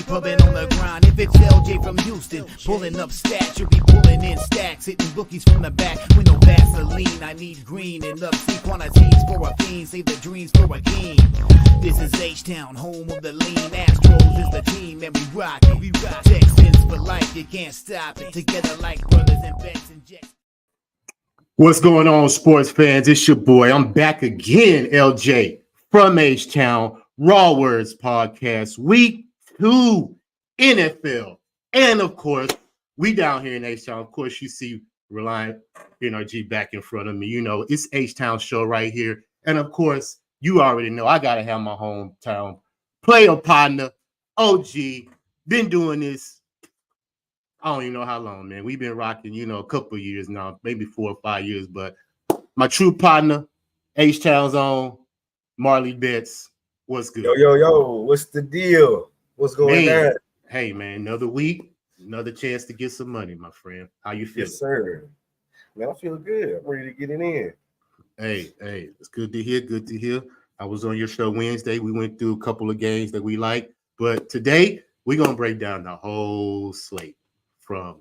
pulling on the grind. If it's LJ from Houston, pulling up stats, you'll be pulling in stacks, hitting bookies from the back with no Vaseline. I need green and upsea quantities for a fiend, save the dreams for a king. This is H-Town, home of the lean. Astros is the team, and we rock it. We rock Texans for life, you can't stop it. Together like brothers and bets and jets. What's going on, sports fans? It's your boy. I'm back again, LJ from H-Town, RaWordzPodcast, Week 2 NFL. And, of course, we down here in H-Town. Of course, you see Reliant NRG back in front of me. You know, it's H-Town show right here. And, of course, you already know I got to have my hometown player partner, OG. Been doing this. I don't even know how long, man. We've been rocking, a couple of years now, maybe 4 or 5 years. But my true partner, H-Town's own, Marleybets. What's good? Yo. What's the deal? What's going on? Hey, man, another week, another chance to get some money, my friend. How you feeling? Yes, sir. Man, I feel good. I'm ready to get it in. Hey, it's good to hear. Good to hear. I was on your show Wednesday. We went through a couple of games that we liked. But today, we're going to break down the whole slate. From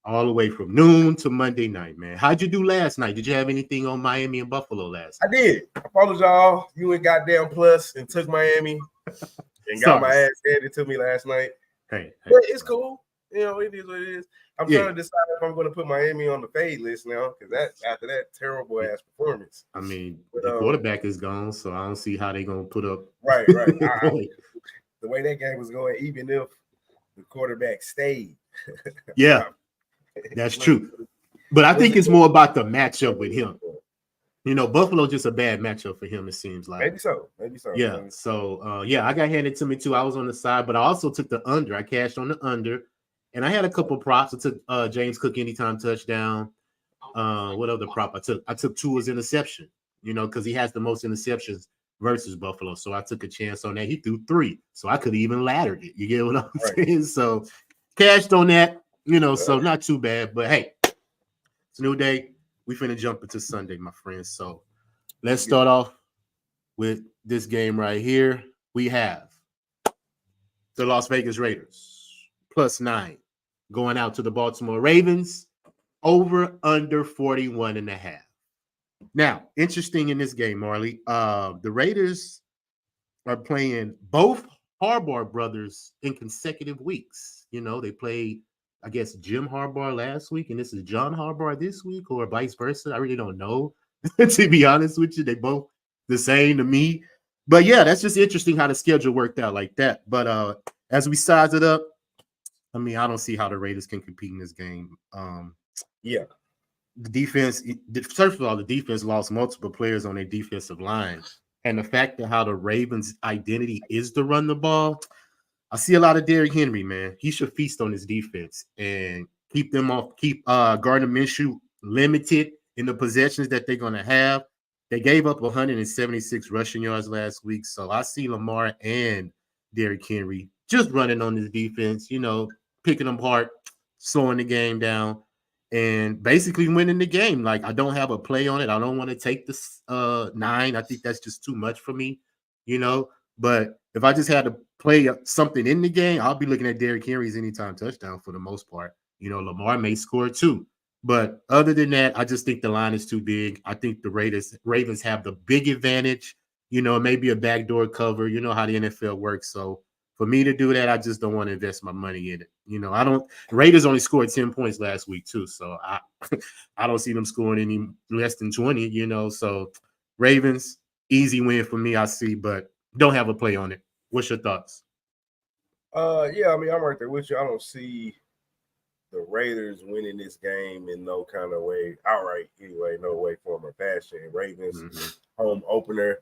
all the way from noon to Monday night, man. How'd you do last night? Did you have anything on Miami and Buffalo last night? I did. I followed y'all. You went goddamn plus and took Miami and got my ass handed to me last night. Hey. But it's cool. It is what it is. I'm trying to decide if I'm going to put Miami on the fade list now because after that terrible ass performance. I mean, the quarterback is gone, so I don't see how they're going to put up. Right. The way that game was going, even if the quarterback stayed. Yeah, that's true. But I think it's more about the matchup with him. Buffalo's just a bad matchup for him, it seems like. Maybe so. Yeah. So, I got handed to me too. I was on the side, but I also took the under. I cashed on the under, and I had a couple props. I took James Cook anytime touchdown. What other prop I took? I took Tua's interception, because he has the most interceptions versus Buffalo. So I took a chance on that. He threw 3, so I could have even laddered it. You get what I'm saying? So cashed on that, so not too bad. But hey, it's a new day. We finna jump into Sunday, my friends. So let's start off with this game right here. We have the Las Vegas Raiders +9 going out to the Baltimore Ravens over under 41.5. Now, interesting in this game, Marley, the Raiders are playing both Harbaugh brothers in consecutive weeks. They played, I guess, Jim Harbaugh last week, and this is John Harbaugh this week, or vice versa. I really don't know, to be honest with you. They both the same to me. But, yeah, that's just interesting how the schedule worked out like that. But as we size it up, I mean, I don't see how the Raiders can compete in this game. The defense, first of all, the defense lost multiple players on their defensive line. And the fact that how the Ravens' identity is to run the ball, I see a lot of Derrick Henry, man. He should feast on his defense and keep Gardner Minshew limited in the possessions that they're going to have. They gave up 176 rushing yards last week. So I see Lamar and Derrick Henry just running on this defense, picking them apart, slowing the game down, and basically winning the game. Like, I don't have a play on it. I don't want to take this 9. I think that's just too much for me, But if I just had to play something in the game, I'll be looking at Derrick Henry's anytime touchdown for the most part. Lamar may score too. But other than that, I just think the line is too big. I think the Ravens have the big advantage. Maybe a backdoor cover. You know how the NFL works. So for me to do that, I just don't want to invest my money in it. Raiders only scored 10 points last week too. So I don't see them scoring any less than 20, So Ravens, easy win for me, I see, but don't have a play on it. What's your thoughts? Yeah, I mean, I'm right there with you. I don't see the Raiders winning this game in no kind of way, outright anyway, no way, form, or fashion. Ravens home opener,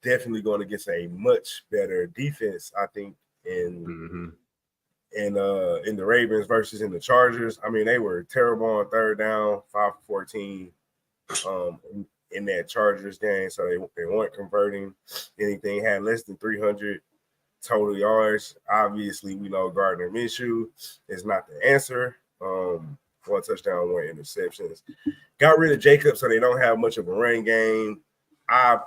definitely going against a much better defense, I think, in the Ravens versus in the Chargers. I mean, they were terrible on third down, 5 for 14 in that Chargers game, so they weren't converting anything, had less than 300 total yards. Obviously, we know Gardner Minshew is not the answer. 1 touchdown, 1 interceptions. Got rid of Jacobs, so they don't have much of a run game. I'm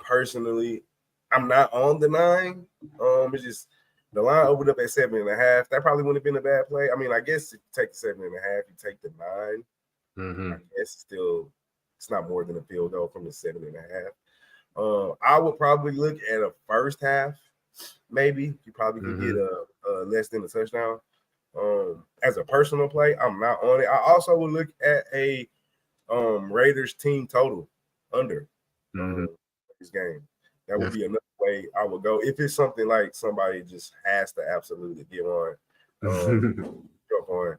not on the 9. It's just The line opened up at 7.5. That probably wouldn't have been a bad play. I mean, I guess if you take the 7.5, you take the 9. Mm-hmm. I guess it's not more than a field goal from the 7.5. I would probably look at a first half. Maybe you probably could get a less than a touchdown. As a personal play, I'm not on it. I also would look at a Raiders team total under this game. That would be another way I would go. If it's something like somebody just has to absolutely get on, jump on.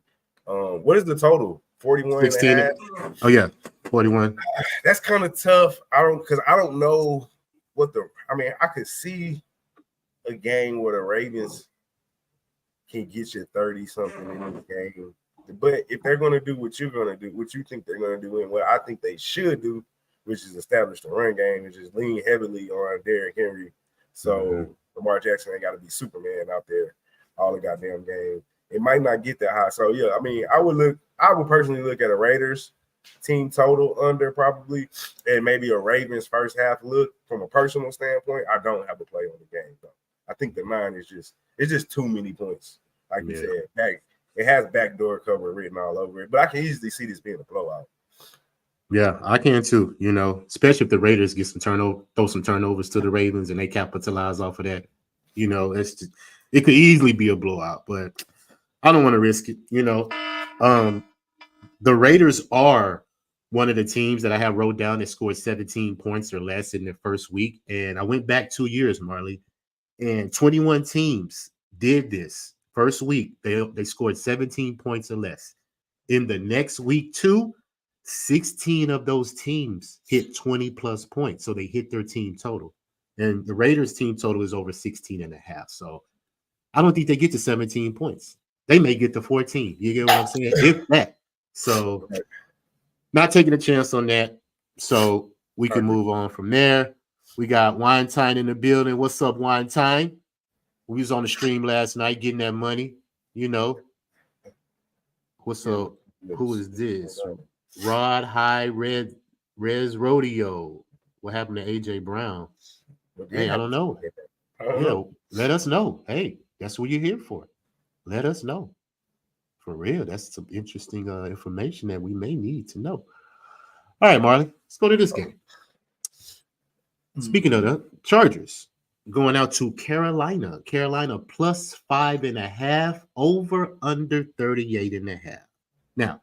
What is the total? 41 16. and a half? Oh, yeah, 41. That's kind of tough. I don't know what I could see a game where the Ravens can get you 30-something in this game. But if they're going to do what you're going to do, what you think they're going to do, and what I think they should do, which is establish the run game and just lean heavily on Derrick Henry. So Lamar Jackson ain't got to be Superman out there all the goddamn game. It might not get that high. So, yeah, I mean, I would personally look at a Raiders team total under probably, and maybe a Ravens first half look from a personal standpoint. I don't have a play on the game, though. I think the 9 is just too many points. Like you said, it has backdoor cover written all over it, but I can easily see this being a blowout. Yeah, I can too. Especially if the Raiders get throw some turnovers to the Ravens and they capitalize off of that. It could easily be a blowout, but I don't want to risk it. The Raiders are one of the teams that I have wrote down that scored 17 points or less in their first week, and I went back 2 years, Marley, and 21 teams did this. First week, they scored 17 points or less. In the next week, 16 of those teams hit 20-plus points, so they hit their team total. And the Raiders' team total is over 16 and a half. So I don't think they get to 17 points. They may get to 14. You get what I'm saying? If that. So not taking a chance on that. So we can move on from there. We got Winetime in the building. What's up, Winetime? We was on the stream last night getting that money. What's up? Who is this? Rod High Res Rodeo. What happened to AJ Brown? Hey, I don't know. Let us know. Hey, that's what you're here for. Let us know. For real, that's some interesting information that we may need to know. All right, Marley, let's go to this game. Speaking of the Chargers, going out to Carolina. Carolina plus 5.5, over under 38.5. Now,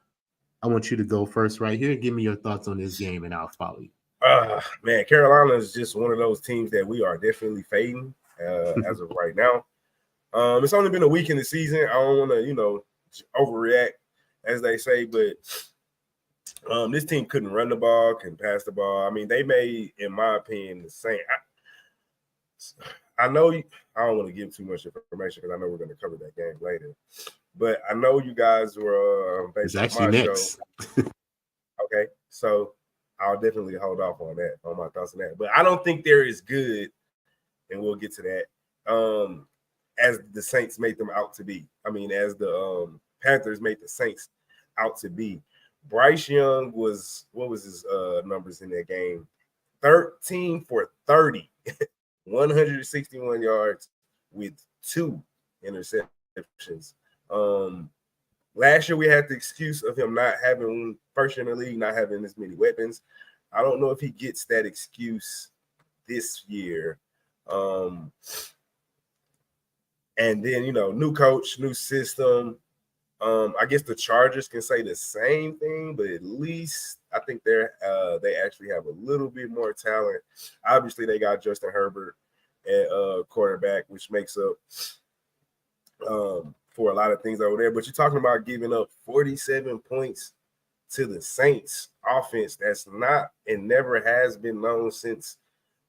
I want you to go first right here and give me your thoughts on this game, and I'll follow you. Man, Carolina is just one of those teams that we are definitely fading as of right now. It's only been a week in the season. I don't want to, overreact, as they say, but this team couldn't run the ball, couldn't pass the ball. I mean, they made, in my opinion, the same. I know I don't want to give too much information because I know we're going to cover that game later. But I know you guys were it's actually next. Show. Okay, so I'll definitely hold off on that, on my thoughts on that. But I don't think they're as good, and we'll get to that, as the Saints made them out to be. I mean, as the Panthers made the Saints out to be. Bryce Young was, what was his numbers in that game? 13 for 30, 161 yards with 2 interceptions. Last year we had the excuse of him not having, first year in the league, not having as many weapons. I don't know if he gets that excuse this year. And then, new coach, new system. I guess the Chargers can say the same thing, but at least I think they actually have a little bit more talent. Obviously, they got Justin Herbert at quarterback, which makes up for a lot of things over there. But you're talking about giving up 47 points to the Saints offense. That's not and never has been known since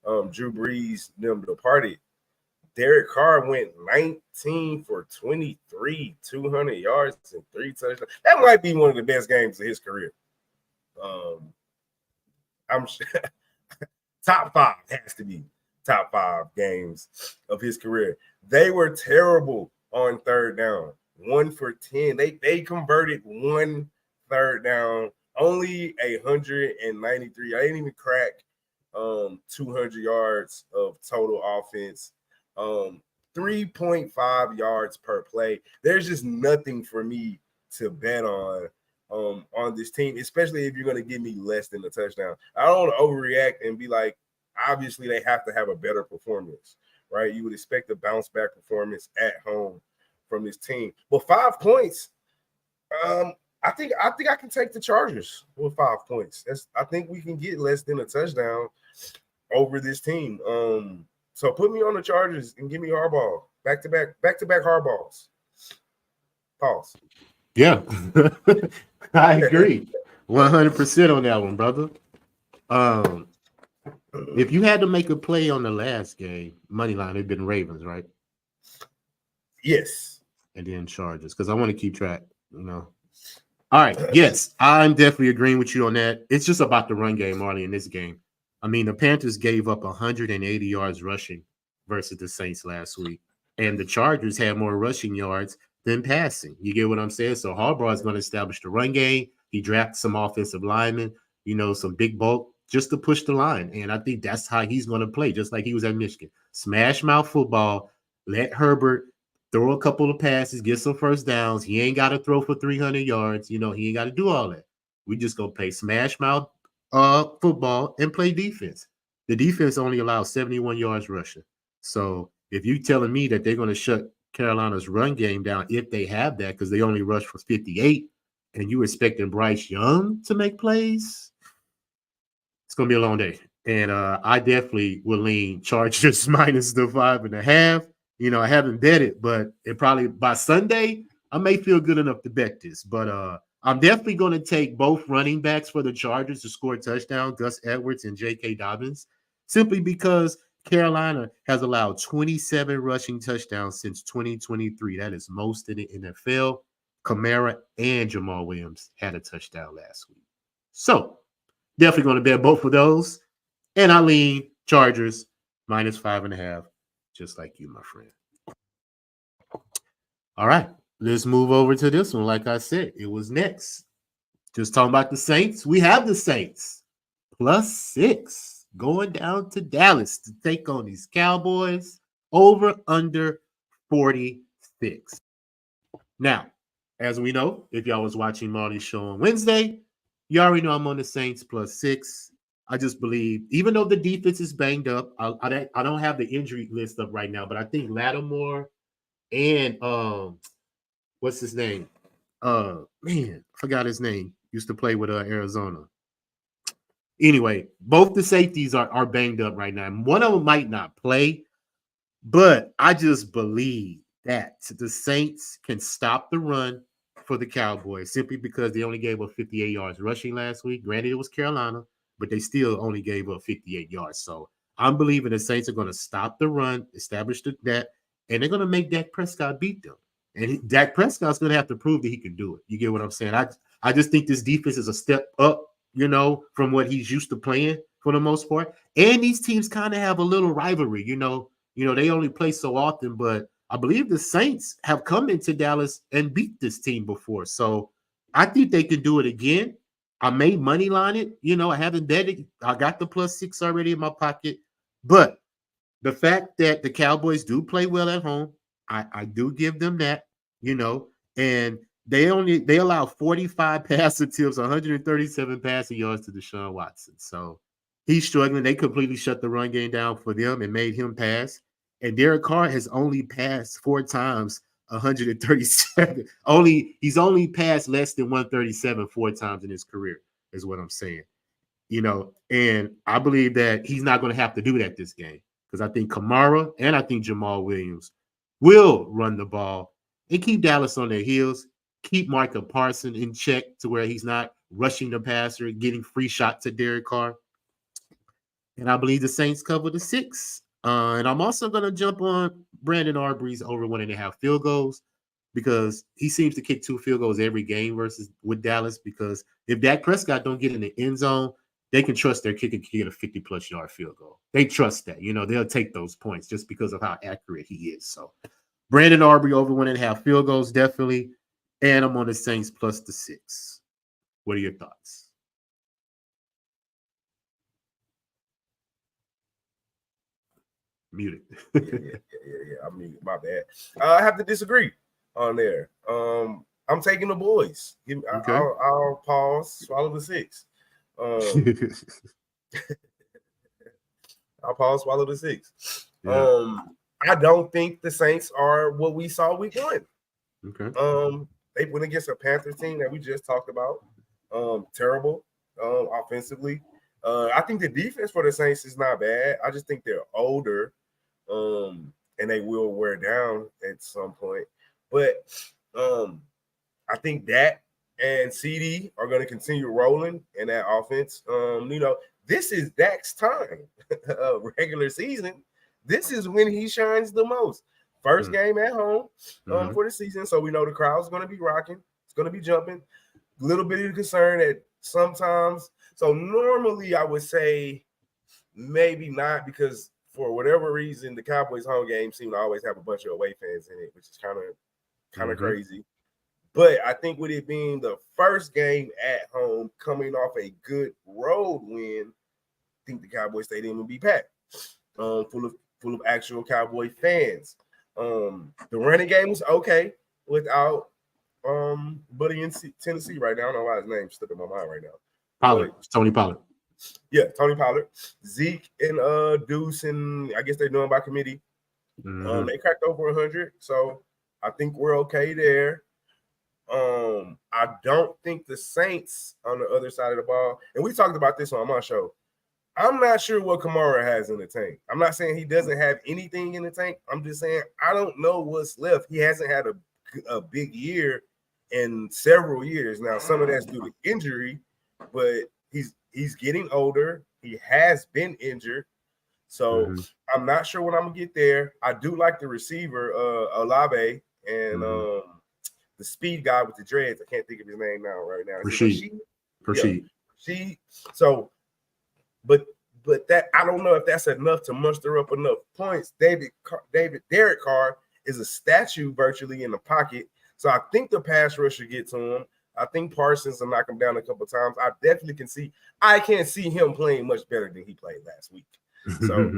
Drew Brees them departed. Derek Carr went 19 for 23, 200 yards and 3 touchdowns. That might be one of the best games of his career. I'm sure top 5 has to be top 5 games of his career. They were terrible on third down. 1 for 10. They converted 1 third down. Only 193. I didn't even crack 200 yards of total offense. 3.5 yards per play. There's just nothing for me to bet on this team, especially if you're going to give me less than a touchdown. I don't want to overreact and be like, obviously they have to have a better performance, right? You would expect a bounce back performance at home from this team. But 5 points, I think I can take the Chargers with 5 points. I think we can get less than a touchdown over this team. So put me on the Chargers and give me Harbaugh. Back to back Harbaughs. Pause. Yeah, I agree 100% on that one, brother. If you had to make a play on the last game, money line, it'd been Ravens, right? Yes. And then Chargers, because I want to keep track, All right. Yes, I'm definitely agreeing with you on that. It's just about the run game, Marley, in this game. I mean, the Panthers gave up 180 yards rushing versus the Saints last week, and the Chargers had more rushing yards than passing. You get what I'm saying? So Harbaugh is going to establish the run game. He drafted some offensive linemen, some big bulk just to push the line. And I think that's how he's going to play, just like he was at Michigan. Smash mouth football, let Herbert throw a couple of passes, get some first downs. He ain't got to throw for 300 yards. He ain't got to do all that. We just going to play smash mouth football and play defense. The defense only allows 71 yards rushing. So if you're telling me that they're going to shut Carolina's run game down if they have that, because they only rush for 58, and you expecting Bryce Young to make plays, it's going to be a long day. And I definitely will lean Chargers minus the 5.5. I haven't bet it, but it probably by Sunday, I may feel good enough to bet this. But I'm definitely going to take both running backs for the Chargers to score a touchdown, Gus Edwards and J.K. Dobbins, simply because Carolina has allowed 27 rushing touchdowns since 2023. That is most in the NFL. Kamara and Jamal Williams had a touchdown last week. So definitely going to bet both of those. And I lean Chargers minus 5.5, just like you, my friend. All right, let's move over to this one. Like I said, it was next. Just talking about the Saints. We have the Saints +6 going down to Dallas to take on these Cowboys over under 46. Now, as we know, if y'all was watching Marty's show on Wednesday, you already know I'm on the Saints +6. I just believe, even though the defense is banged up, I don't have the injury list up right now, but I think Lattimore and what's his name? Forgot his name. Used to play with Arizona. Anyway, both the safeties are banged up right now. One of them might not play, but I just believe that the Saints can stop the run for the Cowboys simply because they only gave up 58 yards rushing last week. Granted, it was Carolina, but they still only gave up 58 yards. So I'm believing the Saints are going to stop the run, establish that, and they're going to make Dak Prescott beat them. And Dak Prescott's going to have to prove that he can do it. You get what I'm saying? I just think this defense is a step up, from what he's used to playing for the most part. And these teams kind of have a little rivalry, they only play so often, but I believe the Saints have come into Dallas and beat this team before. So I think they can do it again. I made money line it. I haven't bet it. I got the +6 already in my pocket. But the fact that the Cowboys do play well at home, I do give them that, and they allow 45 pass attempts, 137 passing yards to Deshaun Watson. So he's struggling. They completely shut the run game down for them and made him pass. And Derek Carr has only passed 4 times, 137. He's only passed less than 137 4 times in his career, is what I'm saying. And I believe that he's not going to have to do that this game because I think Kamara and I think Jamal Williams will run the ball and keep Dallas on their heels, keep Micah Parsons in check to where he's not rushing the passer, getting free shots at Derek Carr. And I believe the Saints cover the 6. And I'm also going to jump on Brandon Aubrey's over 1.5 field goals because he seems to kick 2 field goals every game with Dallas because if Dak Prescott don't get in the end zone, they can trust their kicker to get a 50-plus yard field goal. They trust that. They'll take those points just because of how accurate he is. So Brandon Aubrey over 1.5 field goals, definitely. And I'm on the Saints +6. What are your thoughts? muted. Yeah. I mean, my bad. I have to disagree on there. I'm taking the boys. Okay. I'll pause, swallow the 6. I'll pause, swallow the 6. Yeah. I don't think the Saints are what we saw week 1. Okay. They went against a Panthers team that we just talked about. Terrible offensively. I think the defense for the Saints is not bad. I just think they're older, and they will wear down at some point. But I think Dak and CD are going to continue rolling in that offense. This is Dak's time. Regular season, this is when he shines the most. First game at home for the season, so we know the crowd's going to be rocking. It's going to be jumping. A little bit of concern that sometimes. So normally I would say maybe not, because for whatever reason the Cowboys home games seem to always have a bunch of away fans in it, which is kind of crazy. But I think with it being the first game at home, coming off a good road win, I think the Cowboy Stadium will be packed, full of actual Cowboy fans. The running game was okay without Buddy in Tennessee right now. I don't know why his name stuck in my mind right now. Pollard, Tony Pollard. Yeah, Tony Pollard, Zeke, and Deuce, and I guess they're doing by committee. They cracked over 100, so I think we're okay there. I don't think the Saints on the other side of the ball, and we talked about this on my show. I'm not sure what Kamara has in the tank. I'm not saying he doesn't have anything in the tank. I'm just saying I don't know what's left. He hasn't had a big year in several years now. Some of that's due to injury, but he's getting older. He has been injured, so I'm not sure when I'm gonna get there. I do like the receiver, Olave, and the speed guy with the dreads. I can't think of his name right now. Rashid. Yeah. So, but that I don't know if that's enough to muster up enough points. Derek Carr is a statue virtually in the pocket, so I think the pass rush should get to him. I think Parsons will knock him down a couple of times. I can't see him playing much better than he played last week. So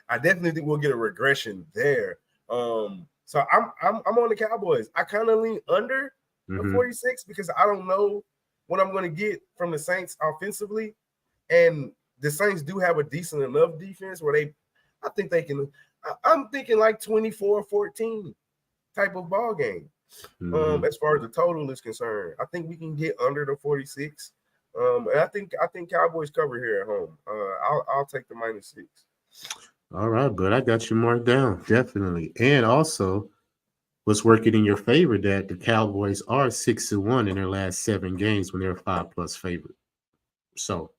I definitely think we'll get a regression there. So I'm on the Cowboys. I kind of lean under the 46 because I don't know what I'm going to get from the Saints offensively, and the Saints do have a decent enough defense where I think they can. I'm thinking like 24-14 type of ball game. As far as the total is concerned, I think we can get under the 46. And I think Cowboys cover here at home. I'll take the -6. All right, but I got you marked down, definitely. And also, what's working in your favor that the Cowboys are 6-1 in their last 7 games when they're a 5+ favorite. So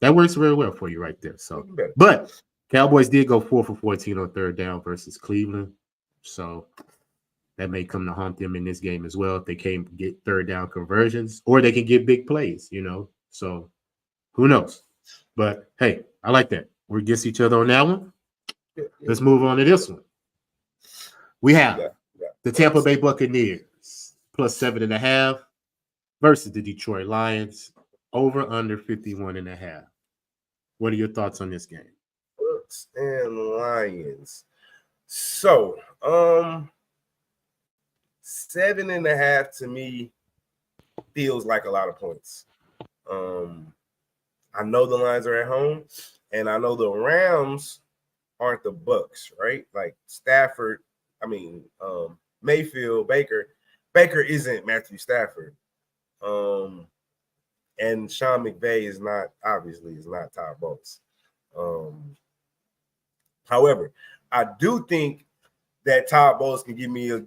that works very well for you right there. So, but Cowboys did go 4 for 14 on third down versus Cleveland. So that may come to haunt them in this game as well if they can't get third down conversions, or they can get big plays, So who knows? But hey, I like that. We're against each other on that one. Let's move on to this one. We have the Tampa Bay Buccaneers +7.5 versus the Detroit Lions over under 51.5. What are your thoughts on this game? Bucs and Lions. So, 7.5 to me feels like a lot of points. I know the Lions are at home, and I know the Rams aren't the Bucs, right? Like Stafford, Mayfield, Baker isn't Matthew Stafford. And Sean McVay is not Todd Bowles. However, I do think that Todd Bowles can give me a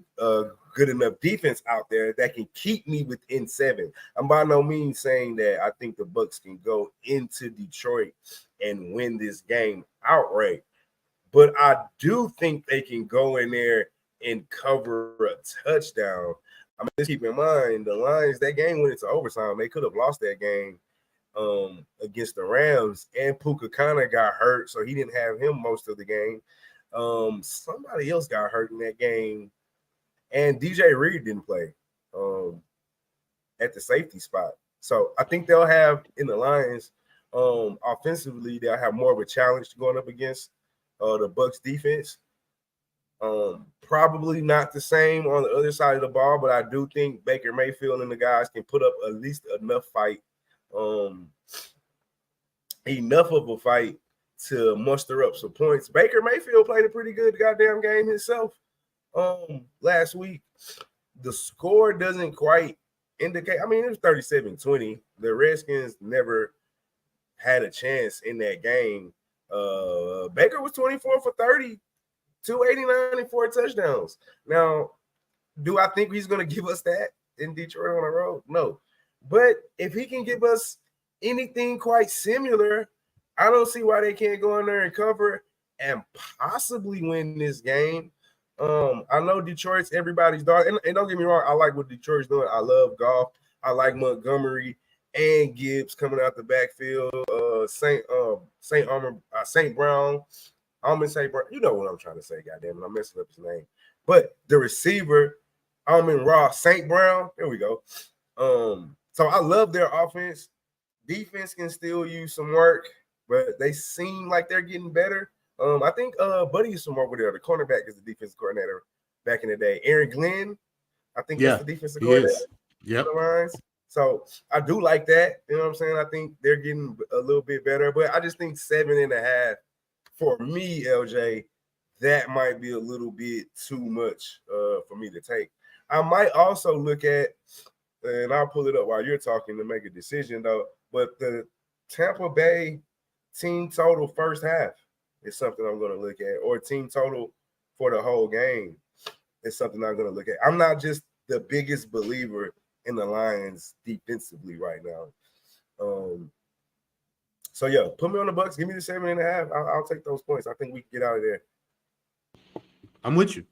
good enough defense out there that can keep me within 7. I'm by no means saying that I think the Bucs can go into Detroit and win this game outright, but I do think they can go in there and cover a touchdown. Just keep in mind the Lions, that game went into overtime. They could have lost that game against the Rams, and Puka kind of got hurt, so he didn't have him most of the game. Somebody else got hurt in that game, and DJ Reed didn't play at the safety spot. So I think they'll have in the Lions offensively, they'll have more of a challenge going up against the Bucks defense. Probably not the same on the other side of the ball, but I do think Baker Mayfield and the guys can put up at least enough fight, enough of a fight to muster up some points. Baker Mayfield played a pretty good goddamn game himself last week. The score doesn't quite indicate. I mean, it was 37-20. The Redskins never had a chance in that game. Baker was 24 for 30. 289 and 4 touchdowns. Now, do I think he's going to give us that in Detroit on the road? No. But if he can give us anything quite similar, I don't see why they can't go in there and cover and possibly win this game. I know Detroit's everybody's dog. And don't get me wrong, I like what Detroit's doing. I love Goff. I like Montgomery and Gibbs coming out the backfield. St. Brown. I'm gonna say, bro, you know what I'm trying to say, goddamn it. I'm messing up his name. But the receiver, Ross St. Brown, there we go. So I love their offense. Defense can still use some work, but they seem like they're getting better. I think Buddy used some over there. The cornerback is the defensive coordinator back in the day. Aaron Glenn, I think that's the defensive coordinator. Yep. So I do like that. You know what I'm saying? I think they're getting a little bit better, but I just think 7.5. For me, LJ, that might be a little bit too much for me to take. I might also look at, and I'll pull it up while you're talking to make a decision, though, but the Tampa Bay team total first half is something I'm going to look at, or team total for the whole game is something I'm going to look at. I'm not just the biggest believer in the Lions defensively right now. So, yeah, put me on the Bucks. Give me the 7.5. I'll take those points. I think we can get out of there. I'm with you.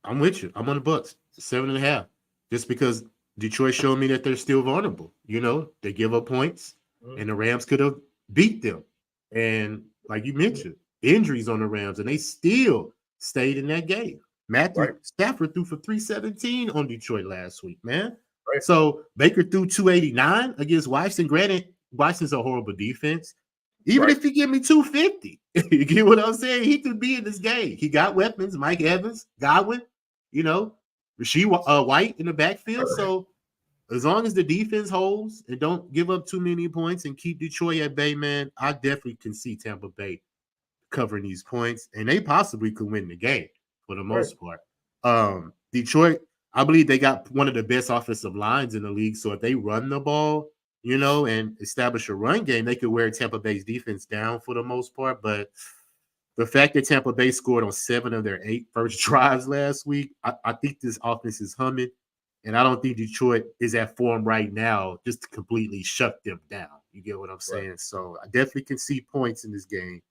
I'm on the Bucks. 7.5. Just because Detroit showed me that they're still vulnerable. You know, they give up points, and the Rams could have beat them. And like you mentioned, injuries on the Rams, and they still stayed in that game. Matthew Stafford threw for 317 on Detroit last week, man. Right. So Baker threw 289 against Washington. Granted, Washington's a horrible defense. Even if you give me 250, you get what I'm saying? He could be in this game. He got weapons, Mike Evans, Godwin, Rasheed White in the backfield. So as long as the defense holds and don't give up too many points and keep Detroit at bay, man, I definitely can see Tampa Bay covering these points. And they possibly could win the game for the most part. Detroit, I believe they got one of the best offensive lines in the league. So if they run the ball, and establish a run game, they could wear Tampa Bay's defense down for the most part. But the fact that Tampa Bay scored on 7 of their 8 first drives last week, I think this offense is humming. And I don't think Detroit is at form right now just to completely shut them down. You get what I'm saying? Right. So I definitely can see points in this game.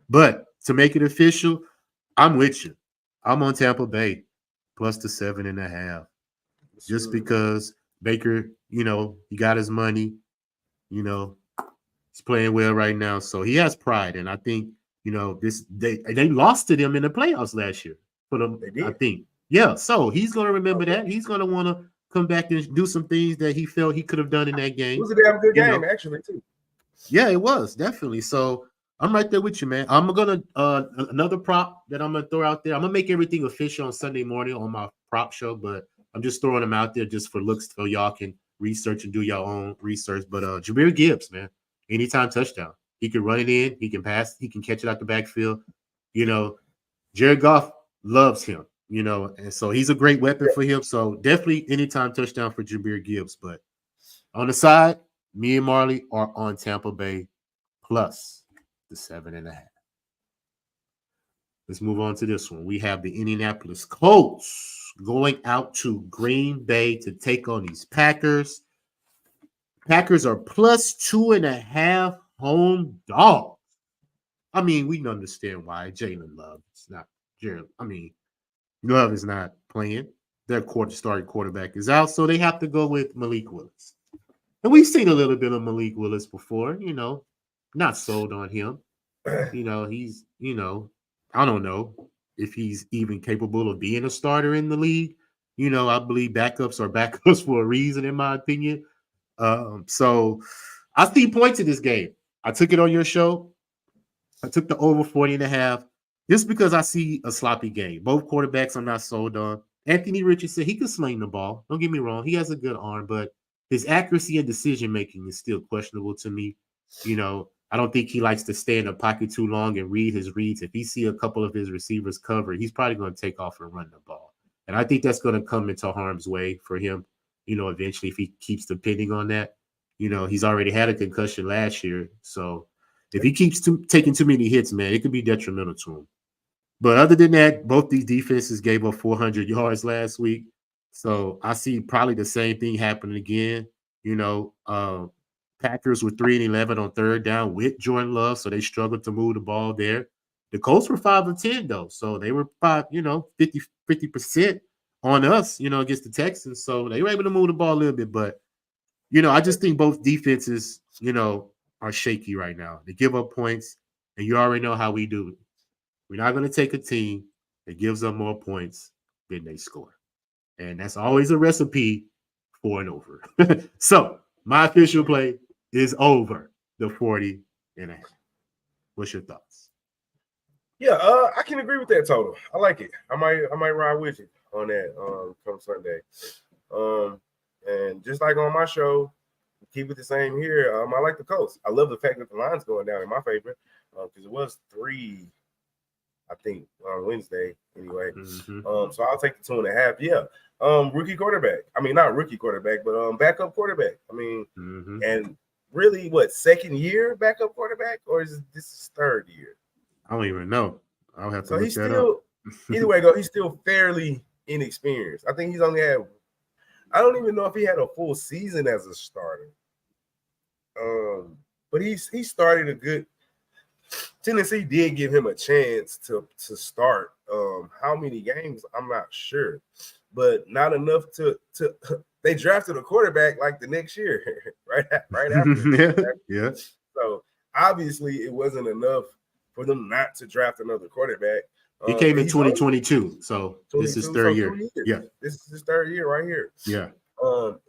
But to make it official, I'm with you. I'm on Tampa Bay plus the 7.5. Just because Baker, he got his money. He's playing well right now, so he has pride, and I think they lost to them in the playoffs last year. I think, So he's gonna remember that. He's gonna want to come back and do some things that he felt he could have done in that game. It was a damn good game, actually, too. Yeah, it was definitely. So I'm right there with you, man. I'm gonna another prop that I'm gonna throw out there. I'm gonna make everything official on Sunday morning on my prop show, but I'm just throwing them out there just for looks, so y'all can research and do your own research. But Jahmyr Gibbs, man, anytime touchdown. He can run it in, he can pass, he can catch it out the backfield. Jared Goff loves him, and so he's a great weapon for him. So definitely anytime touchdown for Jahmyr Gibbs. But on the side, me and Marley are on Tampa Bay plus the 7.5. Let's move on to this one. We have the Indianapolis Colts going out to Green Bay to take on these Packers. Packers are plus 2.5 home dogs. I mean, we can understand why. Jalen Love is not. Love is not playing. Their starting quarterback is out, so they have to go with Malik Willis. And we've seen a little bit of Malik Willis before. Not sold on him. He's. I don't know if he's even capable of being a starter in the league. I believe backups are backups for a reason, in my opinion. So I see points in this game. I took it on your show. I took the over 40.5. Just because I see a sloppy game. Both quarterbacks I'm not sold on. Anthony Richardson, he can sling the ball. Don't get me wrong. He has a good arm, but his accuracy and decision making is still questionable to me. I don't think he likes to stay in the pocket too long and read his reads. If he see a couple of his receivers cover, he's probably going to take off and run the ball. And I think that's going to come into harm's way for him, eventually if he keeps depending on that. He's already had a concussion last year. So if he keeps taking too many hits, man, it could be detrimental to him. But other than that, both these defenses gave up 400 yards last week. So I see probably the same thing happening again. Packers were 3-11 on third down with Jordan Love, so they struggled to move the ball there. The Colts were 5 of 10, though. So they were 50% on us, against the Texans. So they were able to move the ball a little bit. But, I just think both defenses, are shaky right now. They give up points, and you already know how we do it. We're not going to take a team that gives up more points than they score. And that's always a recipe for an over. So my official play is over the 40.5. What's your thoughts? Yeah, I can agree with that total. I like it. I might ride with you on that come Sunday. And just like on my show, keep it the same here. I like the Colts. I love the fact that the line's going down in my favor because it was 3, I think, on Wednesday anyway. Mm-hmm. So I'll take the 2.5. Yeah. Rookie quarterback. I mean, not rookie quarterback, but backup quarterback. I mean, and really, second year backup quarterback, or is this his third year? I don't even know. I'll have to look he's that still, up. Either way, he's still fairly inexperienced. I think he's only had. I don't even know if he had a full season as a starter. But he started a good. Tennessee did give him a chance to start. How many games? I'm not sure, but not enough to. They drafted a quarterback like the next year, right after. Yeah. So obviously, it wasn't enough for them not to draft another quarterback. He came in 2022, so this is third year. Yeah, this is his third year right here. Yeah.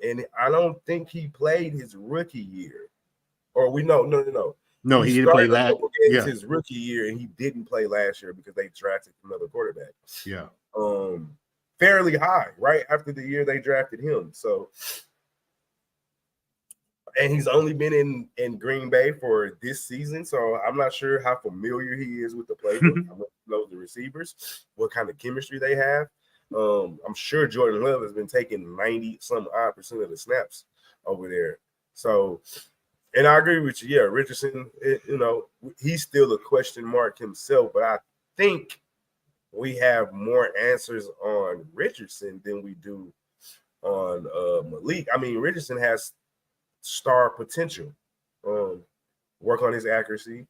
And I don't think he played his rookie year, or no. No, he didn't play last. Yeah, his rookie year, and he didn't play last year because they drafted another quarterback. Yeah. Fairly high, right after the year they drafted him. So, and he's only been in Green Bay for this season, so I'm not sure how familiar he is with the playbook. How much he knows the receivers, what kind of chemistry they have. I'm sure Jordan Love has been taking 90-some-odd% of the snaps over there. So, and I agree with you. Yeah, Richardson, he's still a question mark himself, but I think we have more answers on Richardson than we do on Malik. I mean, Richardson has star potential. Work on his accuracy,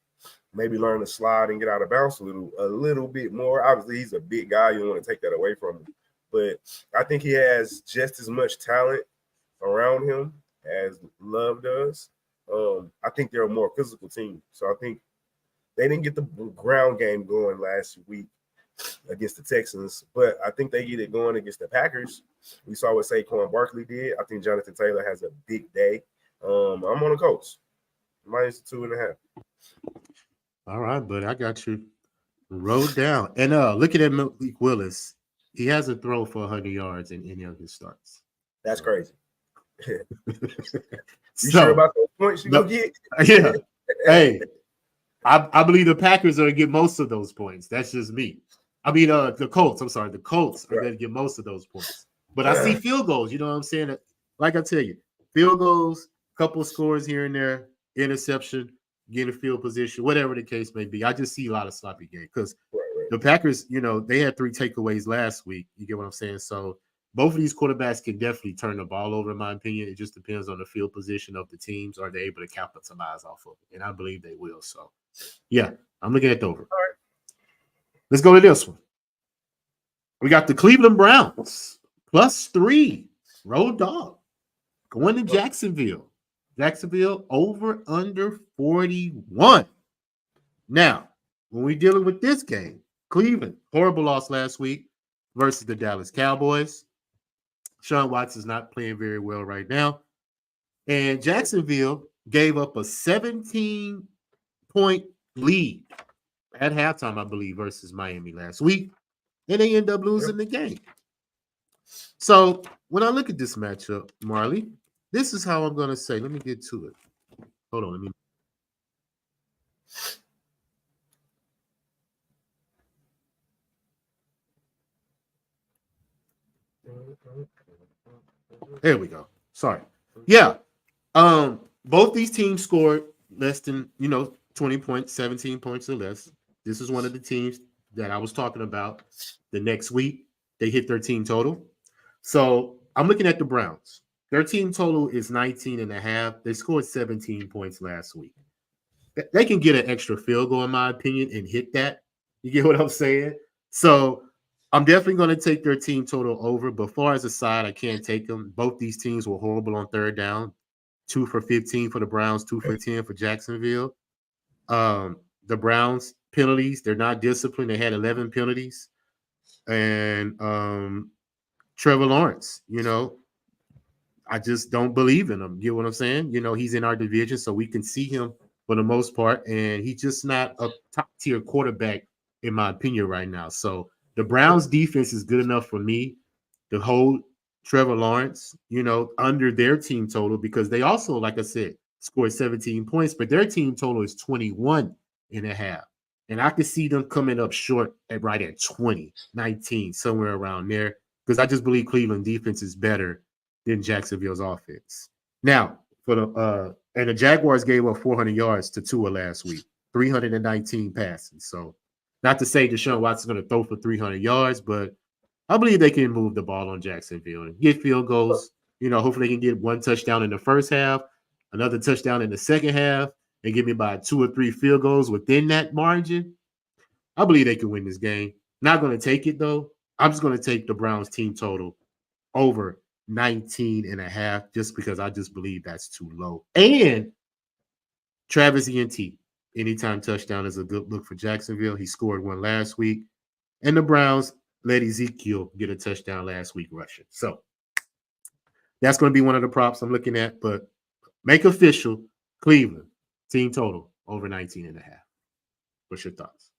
maybe learn to slide and get out of bounds a little bit more. Obviously, he's a big guy. You don't want to take that away from him. But I think he has just as much talent around him as Love does. I think they're a more physical team. So I think they didn't get the ground game going last week against the Texans, but I think they get it going against the Packers. We saw what Saquon Barkley did. I think Jonathan Taylor has a big day. I'm on the Colts. Minus 2.5. All right, but I got you. Wrote down. And looking at Malik Willis, he hasn't thrown for 100 yards in any of his starts. That's crazy. You sure about those points you're going to get? Yeah. Hey, I believe the Packers are going to get most of those points. That's just me. I mean, the Colts. I'm sorry. The Colts are going to get most of those points. But I see field goals. You know what I'm saying? Like I tell you, field goals, couple scores here and there, interception, get a field position, whatever the case may be. I just see a lot of sloppy games because the Packers, they had 3 takeaways last week. You get what I'm saying? So both of these quarterbacks can definitely turn the ball over, in my opinion. It just depends on the field position of the teams. Are they able to capitalize off of it? And I believe they will. So, yeah, I'm looking at the over. All right. Let's go to this one. We got the Cleveland Browns +3 road dog going to Jacksonville. Jacksonville over under 41. Now, when we're dealing with this game, Cleveland, horrible loss last week versus the Dallas Cowboys. Sean Watson's not playing very well right now. And Jacksonville gave up a 17-point lead at halftime, I believe, versus Miami last week, and they end up losing the game. So when I look at this matchup, Marley, this is how I'm going to say. Let me get to it. Hold on. Let me. There we go. Sorry. Yeah. Both these teams scored less than 20 points, 17 points or less. This is one of the teams that I was talking about. The next week, they hit their team total. So I'm looking at the Browns. Their team total is 19.5. They scored 17 points last week. They can get an extra field goal, in my opinion, and hit that. You get what I'm saying? So I'm definitely going to take their team total over. But far as a side, I can't take them. Both these teams were horrible on third down. 2 for 15 for the Browns, 2 for 10 for Jacksonville. The Browns penalties, they're not disciplined. They had 11 penalties. And Trevor Lawrence, I just don't believe in him. You know what I'm saying? He's in our division, so we can see him for the most part. And he's just not a top-tier quarterback, in my opinion, right now. So the Browns defense is good enough for me to hold Trevor Lawrence, under their team total, because they also, like I said, scored 17 points, but their team total is 21.5. And I could see them coming up short right at 20, 19, somewhere around there, because I just believe Cleveland defense is better than Jacksonville's offense. Now, and the Jaguars gave up 400 yards to Tua last week, 319 passes. So not to say Deshaun Watson's going to throw for 300 yards, but I believe they can move the ball on Jacksonville and get field goals. Hopefully they can get one touchdown in the first half, another touchdown in the second half, and give me about 2 or 3 field goals within that margin. I believe they can win this game. Not going to take it, though. I'm just going to take the Browns team total over 19.5, just because I just believe that's too low. And Travis Etienne, anytime touchdown is a good look for Jacksonville. He scored one last week. And the Browns let Ezekiel get a touchdown last week rushing. So that's going to be one of the props I'm looking at. But make official, Cleveland, team total over 19.5. What's your thoughts?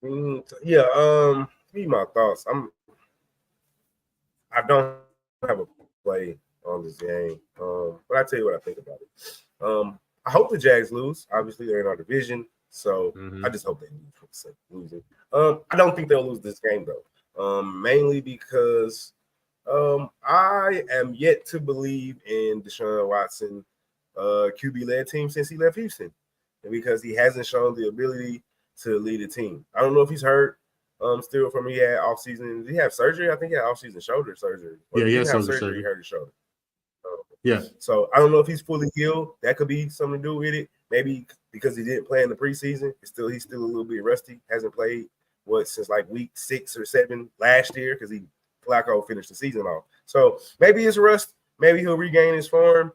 Me my thoughts. I don't have a play on this game, but I tell you what I think about it. I hope the Jags lose. Obviously, they're in our division, so I just hope they lose for the sake of losing. I don't think they'll lose this game though, mainly because I am yet to believe in Deshaun Watson, QB-led team since he left Houston, and because he hasn't shown the ability to lead a team. I don't know if he's hurt. Still from he had off season. Did he have surgery? I think he had off season shoulder surgery. Yeah, he had surgery. He hurt his shoulder. Yeah. So I don't know if he's fully healed. That could be something to do with it. Maybe because he didn't play in the preseason. He's still a little bit rusty. Hasn't played since like week 6 or 7 last year, because Flacco finished the season off. So maybe it's rust. Maybe he'll regain his form.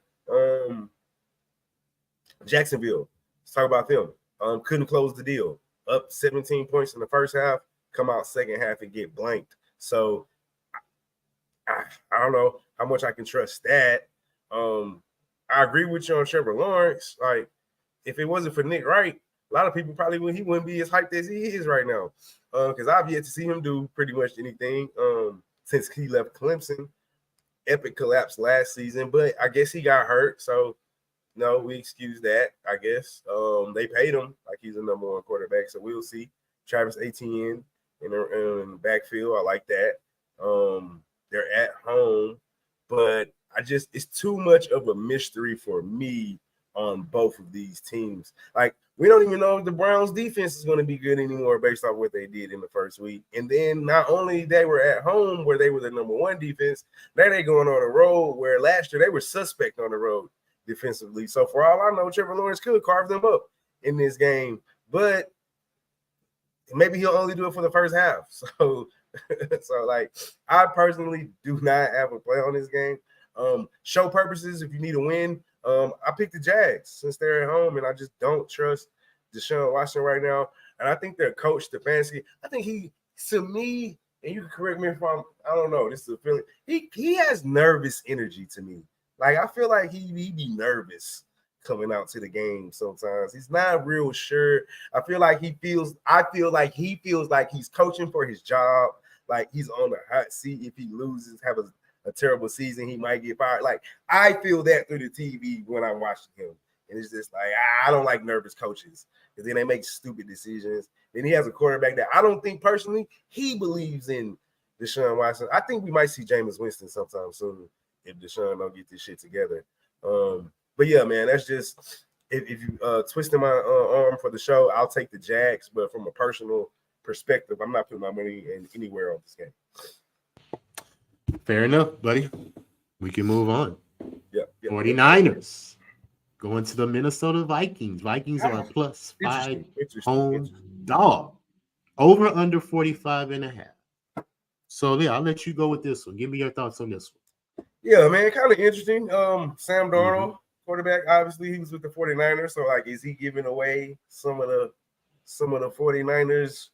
Jacksonville. Let's talk about them. Couldn't close the deal. Up 17 points in the first half. Come out second half and get blanked. So I don't know how much I can trust that. I agree with you on Trevor Lawrence. Like, if it wasn't for Nick Wright, a lot of people probably wouldn't be as hyped as he is right now. Because I've yet to see him do pretty much anything since he left Clemson. Epic collapse last season, but I guess he got hurt. So no, we excuse that, I guess. They paid him like he's a number 1 quarterback, so we'll see. Travis Etienne in the backfield, I like that. They're at home, but it's too much of a mystery for me on both of these teams. Like, we don't even know if the Browns defense is going to be good anymore based off what they did in the first week. And then not only they were at home where they were the number 1 defense, now they're going on the road where last year they were suspect on the road defensively. So for all I know, Trevor Lawrence could carve them up in this game, but maybe he'll only do it for the first half. So like, I personally do not have a play on this game. Show purposes, if you need a win, I picked the Jags since they're at home, and I just don't trust Deshaun Watson right now. And I think their coach, Stefanski, I think he, to me, and you can correct me if I don't know, this is a feeling, he has nervous energy to me. Like, I feel like he be nervous coming out to the game sometimes. He's not real sure. I feel like he feels like he's coaching for his job. Like he's on the hot seat. If he loses, have a terrible season, he might get fired. Like I feel that through the TV when I'm watching him. And it's just like, I don't like nervous coaches because then they make stupid decisions. Then he has a quarterback that I don't think personally he believes in Deshaun Watson. I think we might see Jameis Winston sometime soon if Deshaun don't get this shit together. But yeah, man, that's just if you twisting my arm for the show, I'll take the Jags. But from a personal perspective, I'm not putting my money in anywhere on this game. Fair enough, buddy. We can move on. Yeah. 49ers going to the Minnesota Vikings. Vikings are a +5 home dog. Over under 45.5. So yeah, I'll let you go with this one. Give me your thoughts on this one. Yeah, man, kind of interesting. Sam Darnold, quarterback, obviously he was with the 49ers. So like, is he giving away some of the 49ers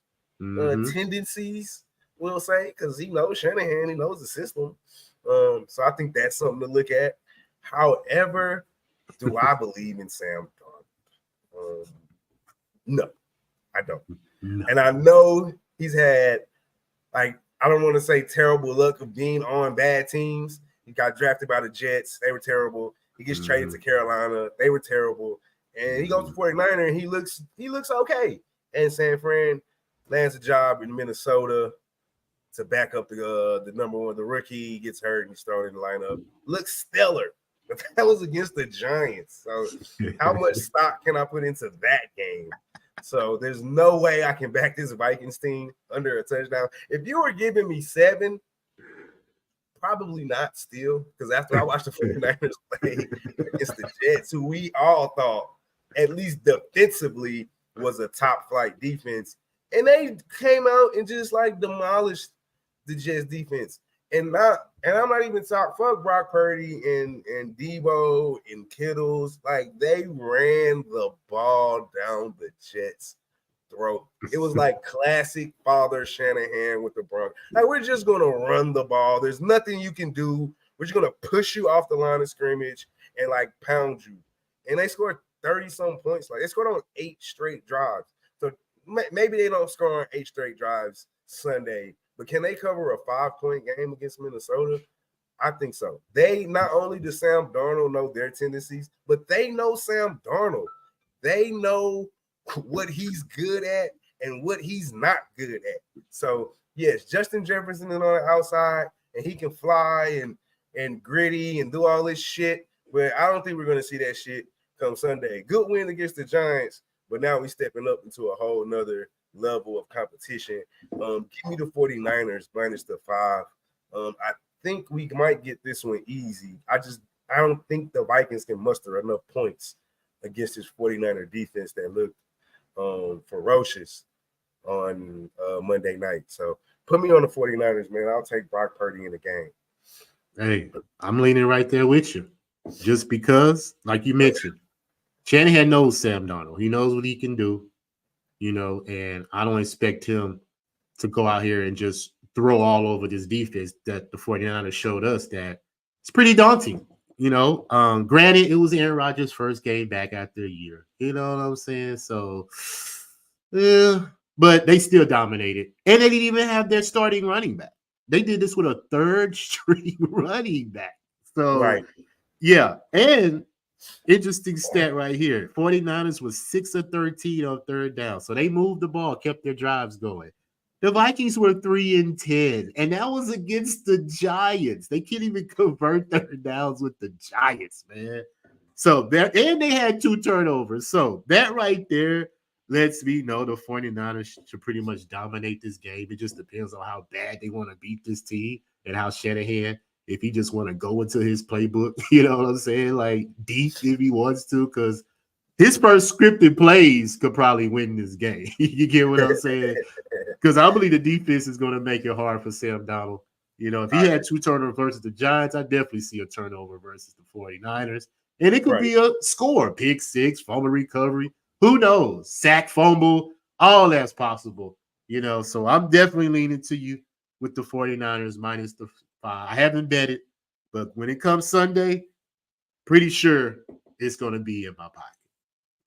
tendencies, we'll say, because he knows Shanahan, he knows the system. So I think that's something to look at. However, do I believe in Sam Darnold? No, I don't. No. And I know he's had, like, I don't want to say terrible luck of being on bad teams. He got drafted by the Jets. They were terrible. He gets traded to Carolina. They were terrible. And he goes to 49er and he looks okay. And San Fran lands a job in Minnesota to back up the number one. The rookie he gets hurt and he's thrown in the lineup. Looks stellar. But that was against the Giants. So how much stock can I put into that game? So there's no way I can back this Vikings team under a touchdown. If you were giving me 7, probably not still, because after I watched the 49ers play against the Jets, who we all thought, at least defensively, was a top flight defense, and they came out and just like demolished the Jets defense. And I'm not even talking fuck Brock Purdy and Debo and Kittles. Like they ran the ball down the Jets' throat. It was like classic Father Shanahan with the Broncos. Like we're just gonna run the ball. There's nothing you can do. We're just gonna push you off the line of scrimmage and like pound you. And they scored 30-some points. Like they scored on 8 straight drives. So maybe they don't score on 8 straight drives Sunday. But can they cover a 5-point game against Minnesota? I think so. They not only does Sam Darnold know their tendencies, but they know Sam Darnold. They know what he's good at and what he's not good at. So, yes, Justin Jefferson is on the outside, and he can fly and gritty and do all this shit. But I don't think we're going to see that shit come Sunday. Good win against the Giants, but now we're stepping up into a whole nother level of competition. Give me the 49ers minus the 5. I think we might get this one easy. I don't think the Vikings can muster enough points against this 49er defense that looked ferocious on Monday night. So put me on the 49ers, man. I'll take Brock Purdy in the game. Hey, I'm leaning right there with you. Just because, like you mentioned, Shanahan knows Sam Darnold. He knows what he can do. And I don't expect him to go out here and just throw all over this defense that the 49ers showed us that it's pretty daunting. Granted, it was Aaron Rodgers' first game back after a year. You know what I'm saying? So, yeah, but they still dominated. And they didn't even have their starting running back. They did this with a third-string running back. So, right. Yeah, and interesting stat right here. 49ers was 6 of 13 on third down. So they moved the ball, kept their drives going. The Vikings were 3 and 10, and that was against the Giants. They can't even convert third downs with the Giants, man. So they had 2 turnovers. So that right there lets me know the 49ers should pretty much dominate this game. It just depends on how bad they want to beat this team and how Shanahan, if he just want to go into his playbook, you know what I'm saying? Like deep if he wants to, because his first scripted plays could probably win this game. You get what I'm saying? Because I believe the defense is going to make it hard for Sam Darnold. If he had 2 turnovers versus the Giants, I definitely see a turnover versus the 49ers. And it could be a score, pick 6, fumble recovery. Who knows? Sack, fumble, all that's possible. So I'm definitely leaning to you with the 49ers minus the 5. I haven't bet it, but when it comes Sunday, pretty sure it's going to be in my pocket.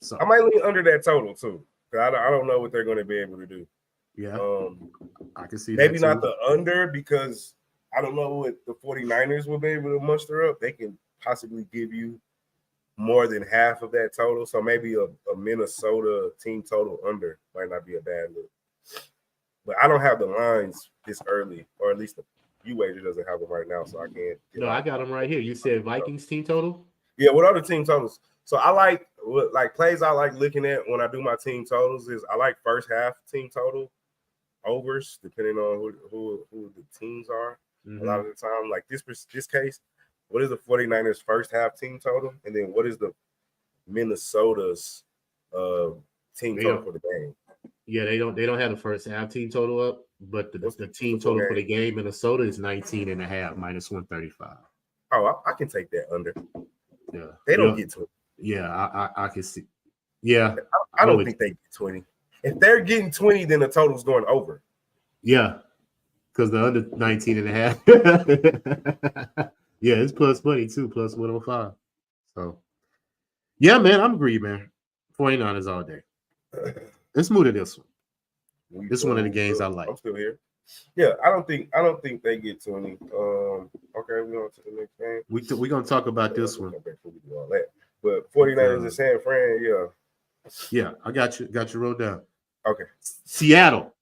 So I might lean under that total too. I don't know what they're going to be able to do. Yeah, I can see maybe that not the under, because I don't know what the 49ers will be able to muster up. They can possibly give you more than half of that total. So maybe a Minnesota team total under might not be a bad look. But I don't have the lines this early, or at least the U-Wager doesn't have them right now, so I can't. No, I got them right here. You said Vikings team total? Yeah, what are the team totals? So I like plays I like looking at when I do my team totals is I like first half team total overs, depending on who the teams are. A lot of the time, like this case, what is the 49ers first half team total? And then what is the Minnesota's team total for the game? Yeah, they don't have the first half team total up, but the team total for the game Minnesota is 19.5 minus 135. Oh, I can take that under. Yeah. They don't get 20. Yeah, I can see. Yeah. I don't think they get 20. If they're getting 20, then the total's going over. Yeah. Because the under 19.5. Yeah, it's plus money too, plus 105. So yeah, man, I'm agreed, man. 49ers all day. Let's move to this one. This is one of the games I like. I'm still here. Yeah, I don't think they get 20. Okay, we're on to the next game. We're gonna talk about this one. But 49ers in San Fran, yeah. Yeah, I got you wrote down. Okay. Seattle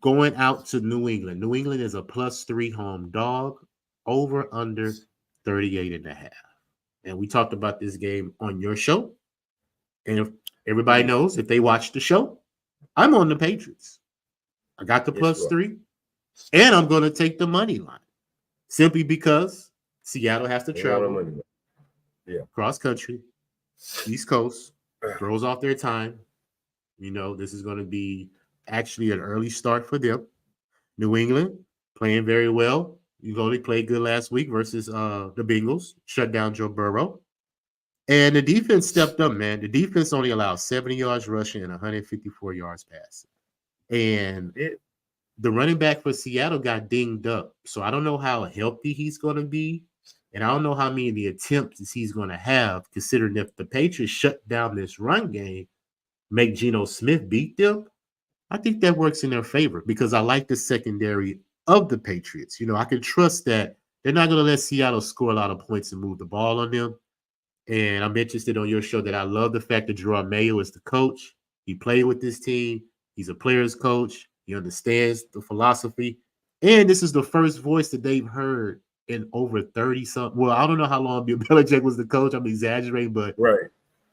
going out to New England. New England is a +3 home dog, over under 38.5. And we talked about this game on your show. And if everybody knows, if they watch the show, I'm on the Patriots. I got the +3, and I'm going to take the money line simply because Seattle has to travel cross country, East Coast, throws off their time. You know, this is going to be actually an early start for them. New England playing very well. You know, they played good last week versus the Bengals, shut down Joe Burrow. And the defense stepped up, man. The defense only allowed 70 yards rushing and 154 yards passing. And the running back for Seattle got dinged up. So I don't know how healthy he's going to be. And I don't know how many of the attempts he's going to have, considering if the Patriots shut down this run game, make Geno Smith beat them. I think that works in their favor because I like the secondary of the Patriots. You know, I can trust that they're not going to let Seattle score a lot of points and move the ball on them. And I'm interested on your show that I love the fact that Jerome Mayo is the coach. He played with this team. He's a player's coach. He understands the philosophy. And this is the first voice that they've heard in over 30-something. Well, I don't know how long Bill Belichick was the coach. I'm exaggerating, but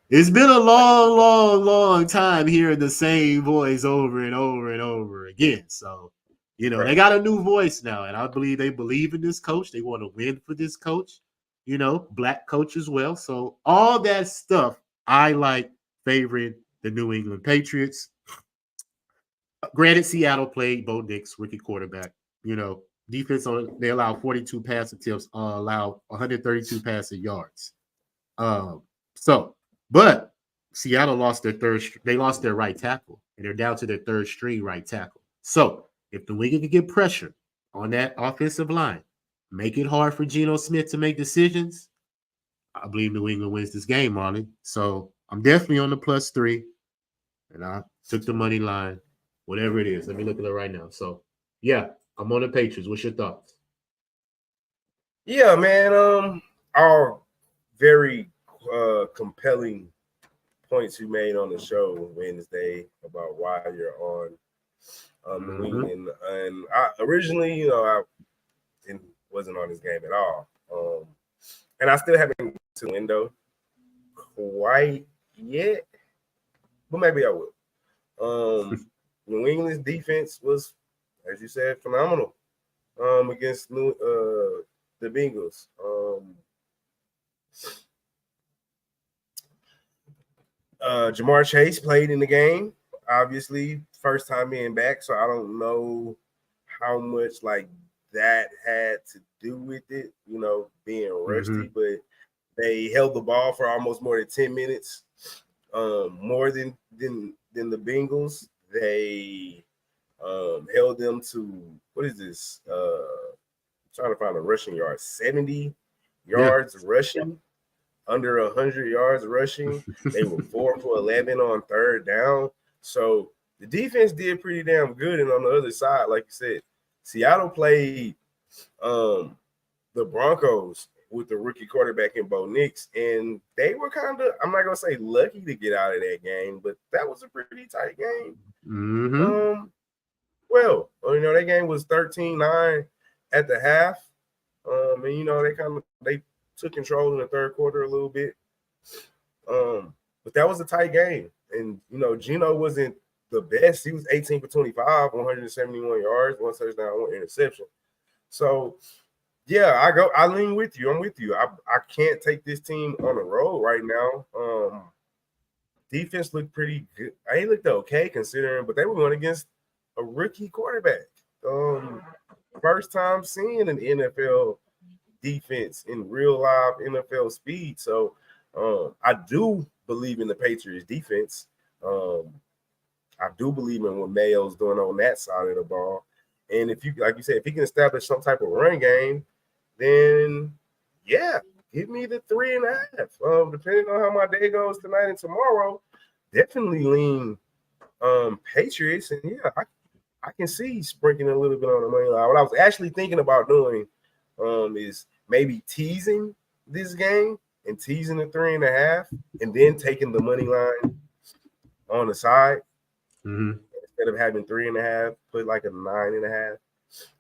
it's been a long, long, long time hearing the same voice over and over and over again. So, you know, they got a new voice now, and I believe they believe in this coach. They want to win for this coach. You know, black coach as well. So all that stuff, I like favoring the New England Patriots. Granted, Seattle played Bo Nix, rookie quarterback. You know, defense they allow 42 pass attempts, allow 132 passing yards. But Seattle lost they lost their right tackle, and they're down to their third string right tackle. So if the Wigan can get pressure on that offensive line, make it hard for Geno Smith to make decisions, I believe New England wins this game, Marley. So I'm definitely on the +3, and I took the money line, whatever it is. Let me look at it right now. So, yeah, I'm on the Patriots. What's your thoughts? Yeah, man. All very compelling points you made on the show Wednesday about why you're on New England. And I originally, you know, I wasn't on this game at all. And I still haven't gotten to the window quite yet, but maybe I will. New England's defense was, as you said, phenomenal against the Bengals. Jamar Chase played in the game, obviously, first time being back, so I don't know how much like that had to do with it, you know, being rusty, but they held the ball for almost more than 10 minutes, more than the Bengals. They held them to, what is this? Trying to find a rushing yard, 70 yards rushing. under 100 yards rushing. They were 4 for 11 on third down. So the defense did pretty damn good. And on the other side, like you said, Seattle played the Broncos with the rookie quarterback in Bo Nix, and they were kind of, I'm not gonna say lucky to get out of that game, but that was a pretty tight game. Mm-hmm. Well, you know, that game was 13-9 at the half. And you know, they took control in the third quarter a little bit. But that was a tight game. And you know, Geno wasn't the best. He was 18 for 25, 171 yards, 1 touchdown, 1 interception. So yeah, I lean with you. I'm with you. I can't take this team on the road right now. Defense looked pretty good. They looked okay considering, but they were going against a rookie quarterback. First time seeing an NFL defense in real live NFL speed. So I do believe in the Patriots defense. I do believe in what Mayo's doing on that side of the ball. And if you, like you said, if he can establish some type of run game, then yeah, give me the 3.5. Depending on how my day goes tonight and tomorrow, definitely lean Patriots. And yeah, I can see sprinkling a little bit on the money line. What I was actually thinking about doing is maybe teasing this game and teasing the 3.5 and then taking the money line on the side. Mm-hmm. Instead of having 3.5, put like a 9.5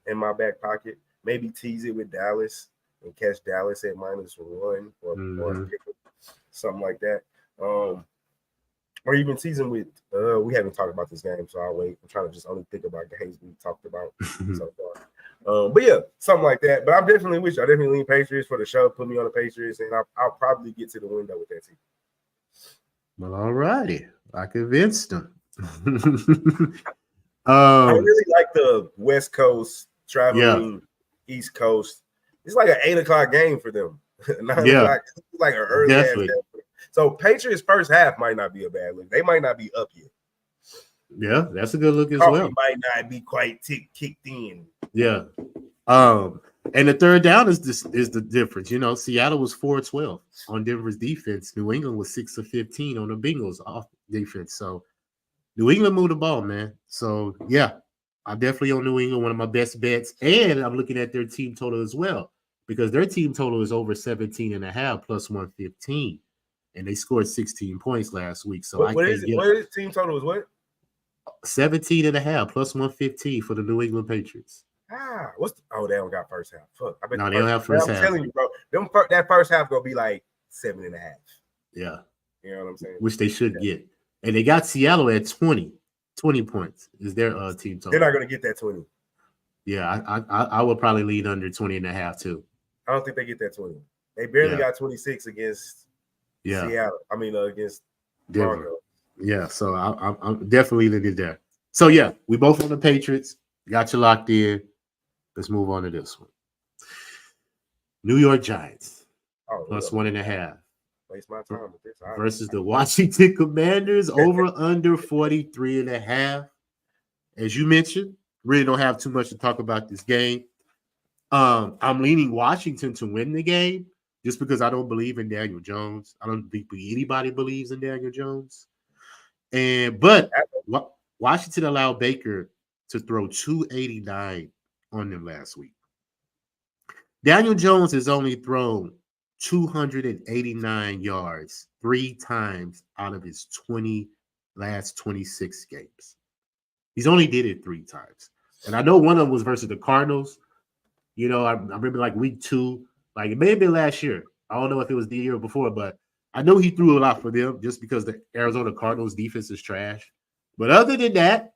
in my back pocket. Maybe tease it with Dallas and catch Dallas at -1 or something like that. Or even teasing with we haven't talked about this game, so I'll wait. I'm trying to just only think about games we talked about so far. But yeah, something like that. But I'm definitely with you. I definitely lean Patriots for the show. Put me on the Patriots, and I'll probably get to the window with that team. Well, all righty. I convinced them. I really like the West Coast traveling East Coast. It's like an 8:00 game for them. 9 o'clock. It's like an early ass game. So Patriots first half might not be a bad look. They might not be up yet. Yeah, that's a good look as well. Might not be quite kicked in. Yeah. And the third down is the difference. You know, Seattle was 4-12 on Denver's defense. New England was 6 of 15 on the Bengals off defense. So New England moved the ball, man. So yeah, I'm definitely on New England, one of my best bets. And I'm looking at their team total as well, because their team total is over 17.5 plus 115. And they scored 16 points last week. So what is team total is what? 17.5 plus 115 for the New England Patriots. They don't got first half. Fuck. They don't have first half. I'm telling you, bro. That first half gonna be like 7.5. Yeah. You know what I'm saying? Which they should get. And they got Seattle at 20 points is their team total. They're not going to get that 20. Yeah, I would probably lean under 20.5 too. I don't think they get that 20. They barely got 26 against Seattle. I mean, against Denver. Yeah, so I'm definitely leaning there. So yeah, we both on the Patriots. Got you locked in. Let's move on to this one. New York Giants plus 1.5. Waste my time with this. Versus the Washington Commanders over under 43.5. As you mentioned, really don't have too much to talk about this game. I'm leaning Washington to win the game just because I don't believe in Daniel Jones. I don't think anybody believes in Daniel Jones. But Washington allowed Baker to throw 289 on them last week. Daniel Jones has only thrown 289 yards 3 times out of his last 26 games. He's only did it 3 times. And I know one of them was versus the Cardinals. You know, I remember like week 2, like it may have been last year. I don't know if it was the year before, but I know he threw a lot for them just because the Arizona Cardinals defense is trash. But other than that,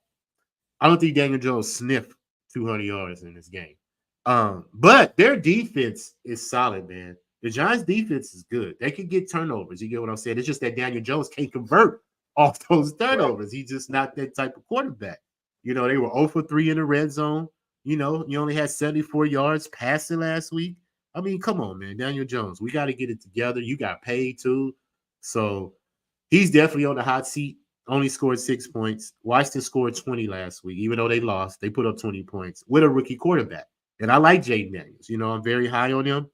I don't think Daniel Jones sniffed 200 yards in this game. But their defense is solid, man. The Giants' defense is good. They can get turnovers. You get what I'm saying? It's just that Daniel Jones can't convert off those turnovers. He's just not that type of quarterback. You know, they were 0 for 3 in the red zone. You know, you only had 74 yards passing last week. I mean, come on, man. Daniel Jones, we got to get it together. You got paid too. So he's definitely on the hot seat. Only scored 6 points. Washington scored 20 last week. Even though they lost, they put up 20 points with a rookie quarterback. And I like Jaden Daniels. You know, I'm very high on him.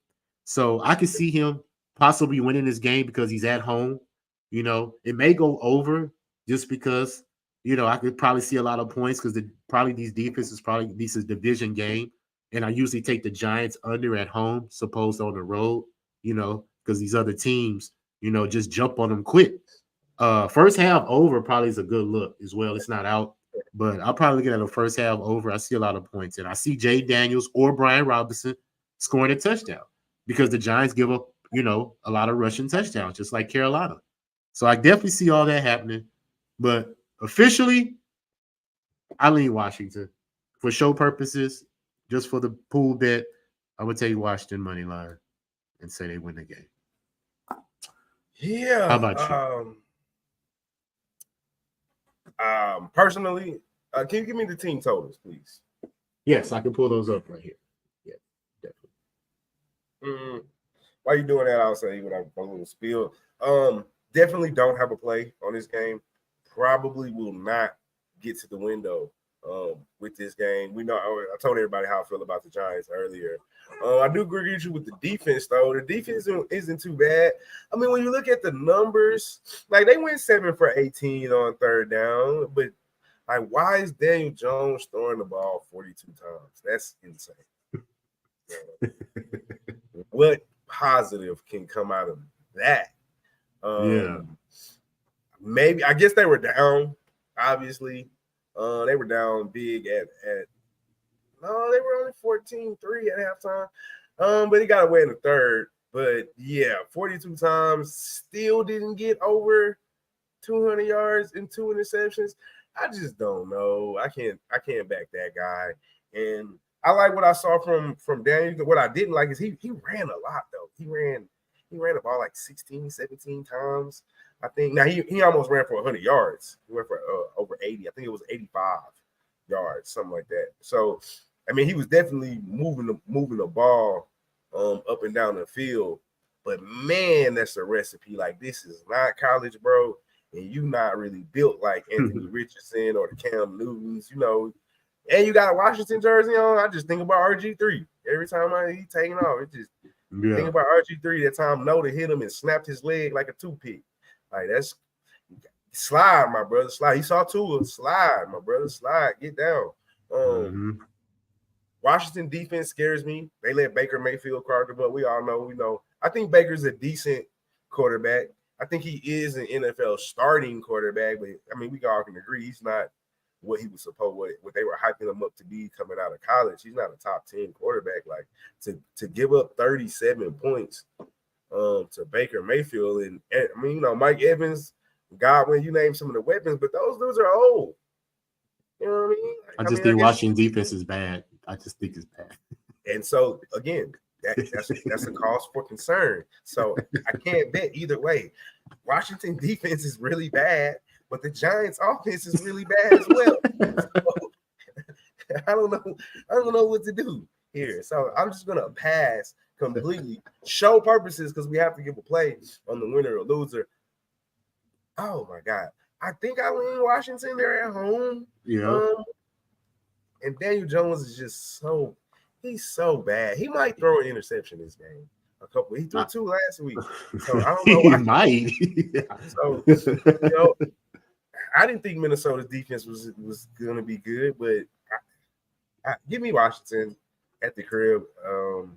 So I can see him possibly winning this game because he's at home. It may go over just because, I could probably see a lot of points because these defenses this is division game. And I usually take the Giants under at home, supposed on the road, because these other teams, just jump on them quick. First half over probably is a good look as well. It's not out, but I'll probably look at a first half over. I see a lot of points, and I see Jay Daniels or Brian Robinson scoring a touchdown because the Giants give up, a lot of rushing touchdowns, just like Carolina. So I definitely see all that happening. But officially, I lean Washington. For show purposes, just for the pool bet, I would take Washington money line and say they win the game. Yeah. How about you? Personally, can you give me the team totals, please? Yes, I can pull those up right here. Yeah, definitely. While you're doing that, I'll say when I'm a little spiel. Definitely don't have a play on this game. Probably will not get to the window with this game. We know I told everybody how I feel about the Giants earlier. I do agree with you with the defense, though. The defense isn't too bad. I mean, when you look at the numbers, like they went 7 for 18 on third down, but like, why is Daniel Jones throwing the ball 42 times? That's insane. What positive can come out of that? Maybe, I guess they were down, obviously. They were down big at no, they were only 14-3 at halftime. But he got away in the third. But yeah, 42 times, still didn't get over 200 yards and 2 interceptions. I just don't know. I can't back that guy. And I like what I saw from Daniel. What I didn't like is he ran a lot though. He ran the ball like 16, 17 times. I think now he almost ran for 100 yards. He went for over 80. I think it was 85 yards, something like that. So, I mean, he was definitely moving the ball up and down the field. But man, that's a recipe. Like, this is not college, bro. And you not really built like Anthony Richardson or the Cam Newtons, And you got a Washington jersey on. I just think about RG3 every time he taking off. It just think about RG3 that time Noda hit him and snapped his leg like a toothpick. Like, that's slide, my brother. Slide. He saw Tua. Slide, my brother. Slide. Get down. Washington defense scares me. They let Baker Mayfield card the ball. We all know. I think Baker's a decent quarterback. I think he is an NFL starting quarterback, but I mean, we all can agree he's not what he was supposed what they were hyping him up to be coming out of college. He's not a top 10 quarterback. Like, to give up 37 points to Baker Mayfield and I mean, Mike Evans, Godwin, you name some of the weapons, but those dudes are old. You know what I mean? I just think Washington defense is bad. I just think it's bad. And so again, that's a cause for concern. So I can't bet either way. Washington defense is really bad, but the Giants offense is really bad as well. So, I don't know what to do here. So I'm just gonna pass completely. Show purposes, because we have to give a play on the winner or loser. Oh my God. I think I lean Washington. They're at home. Yeah. And Daniel Jones is just he's so bad. He might throw an interception this game. He threw 2 last week. So I don't know why. He might. So, I didn't think Minnesota's defense was going to be good, but give me Washington at the crib.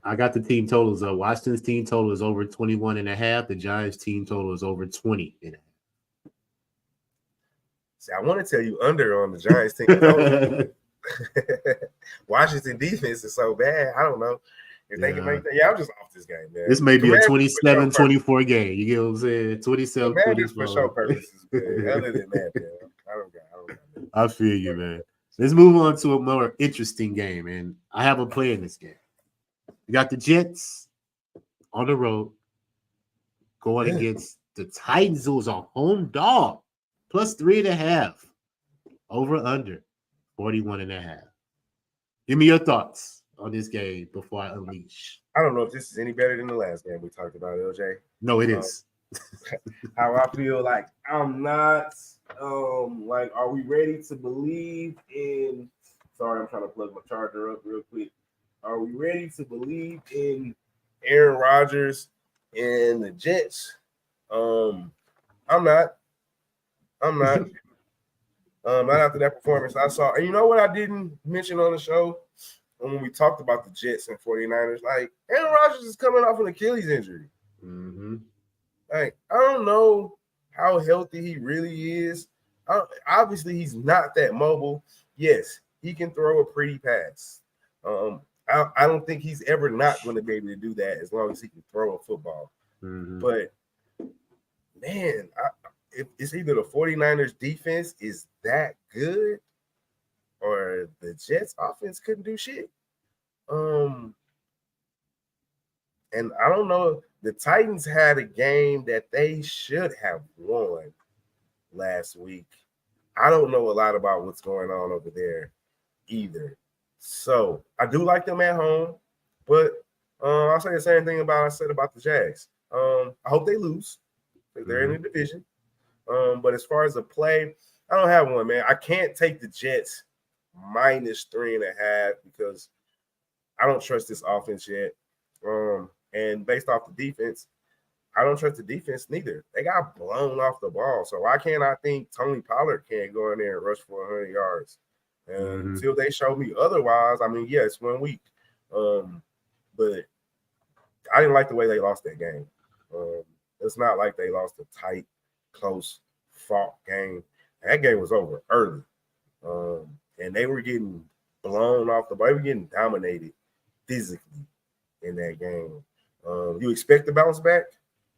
I got the team totals up. Washington's team total is over 21.5. The Giants' team total is over 20.5. See, I want to tell you under on the Giants team total. Washington defense is so bad. I don't know if they can make that. Yeah, I'm just off this game, man. This may be a 27-24 game. You get what I'm saying? 27-24 for show purposes. Other than that, man, I don't got. I feel you, man. Let's move on to a more interesting game, and I have a play in this game. You got the Jets on the road going against the Titans, who's a home dog, plus 3.5, over under 41.5. Give me your thoughts on this game before I unleash. I don't know if this is any better than the last game we talked about, LJ. No, it is. How I feel like I'm not like, are we ready to believe in? Sorry, I'm trying to plug my charger up real quick. Are we ready to believe in Aaron Rodgers And the Jets, I'm not. Not after that performance I saw. And you know what I didn't mention on the show? When we talked about the Jets and 49ers, like Aaron Rodgers is coming off an Achilles injury. Mm-hmm. Like, I don't know how healthy he really is. Obviously, he's not that mobile. Yes, he can throw a pretty pass. I don't think he's ever not going to be able to do that as long as he can throw a football. Mm-hmm. But, man, it's either the 49ers defense is that good or the Jets offense couldn't do shit. And I don't know. The Titans had a game that they should have won last week. I don't know a lot about what's going on over there either. So I do like them at home, but I'll say the same thing I said about the Jags. I hope they lose because they're in the division. But as far as the play, I don't have one, man. I can't take the Jets minus 3.5 because I don't trust this offense yet. And based off the defense, I don't trust the defense neither. They got blown off the ball. So why can't I think Tony Pollard can't go in there and rush for 100 yards? And until they show me otherwise, I mean, yeah, it's 1 week. But I didn't like the way they lost that game. It's not like they lost a tight, close, fought game. That game was over early. And they were getting blown off the ball. They were getting dominated physically in that game. You expect the bounce back?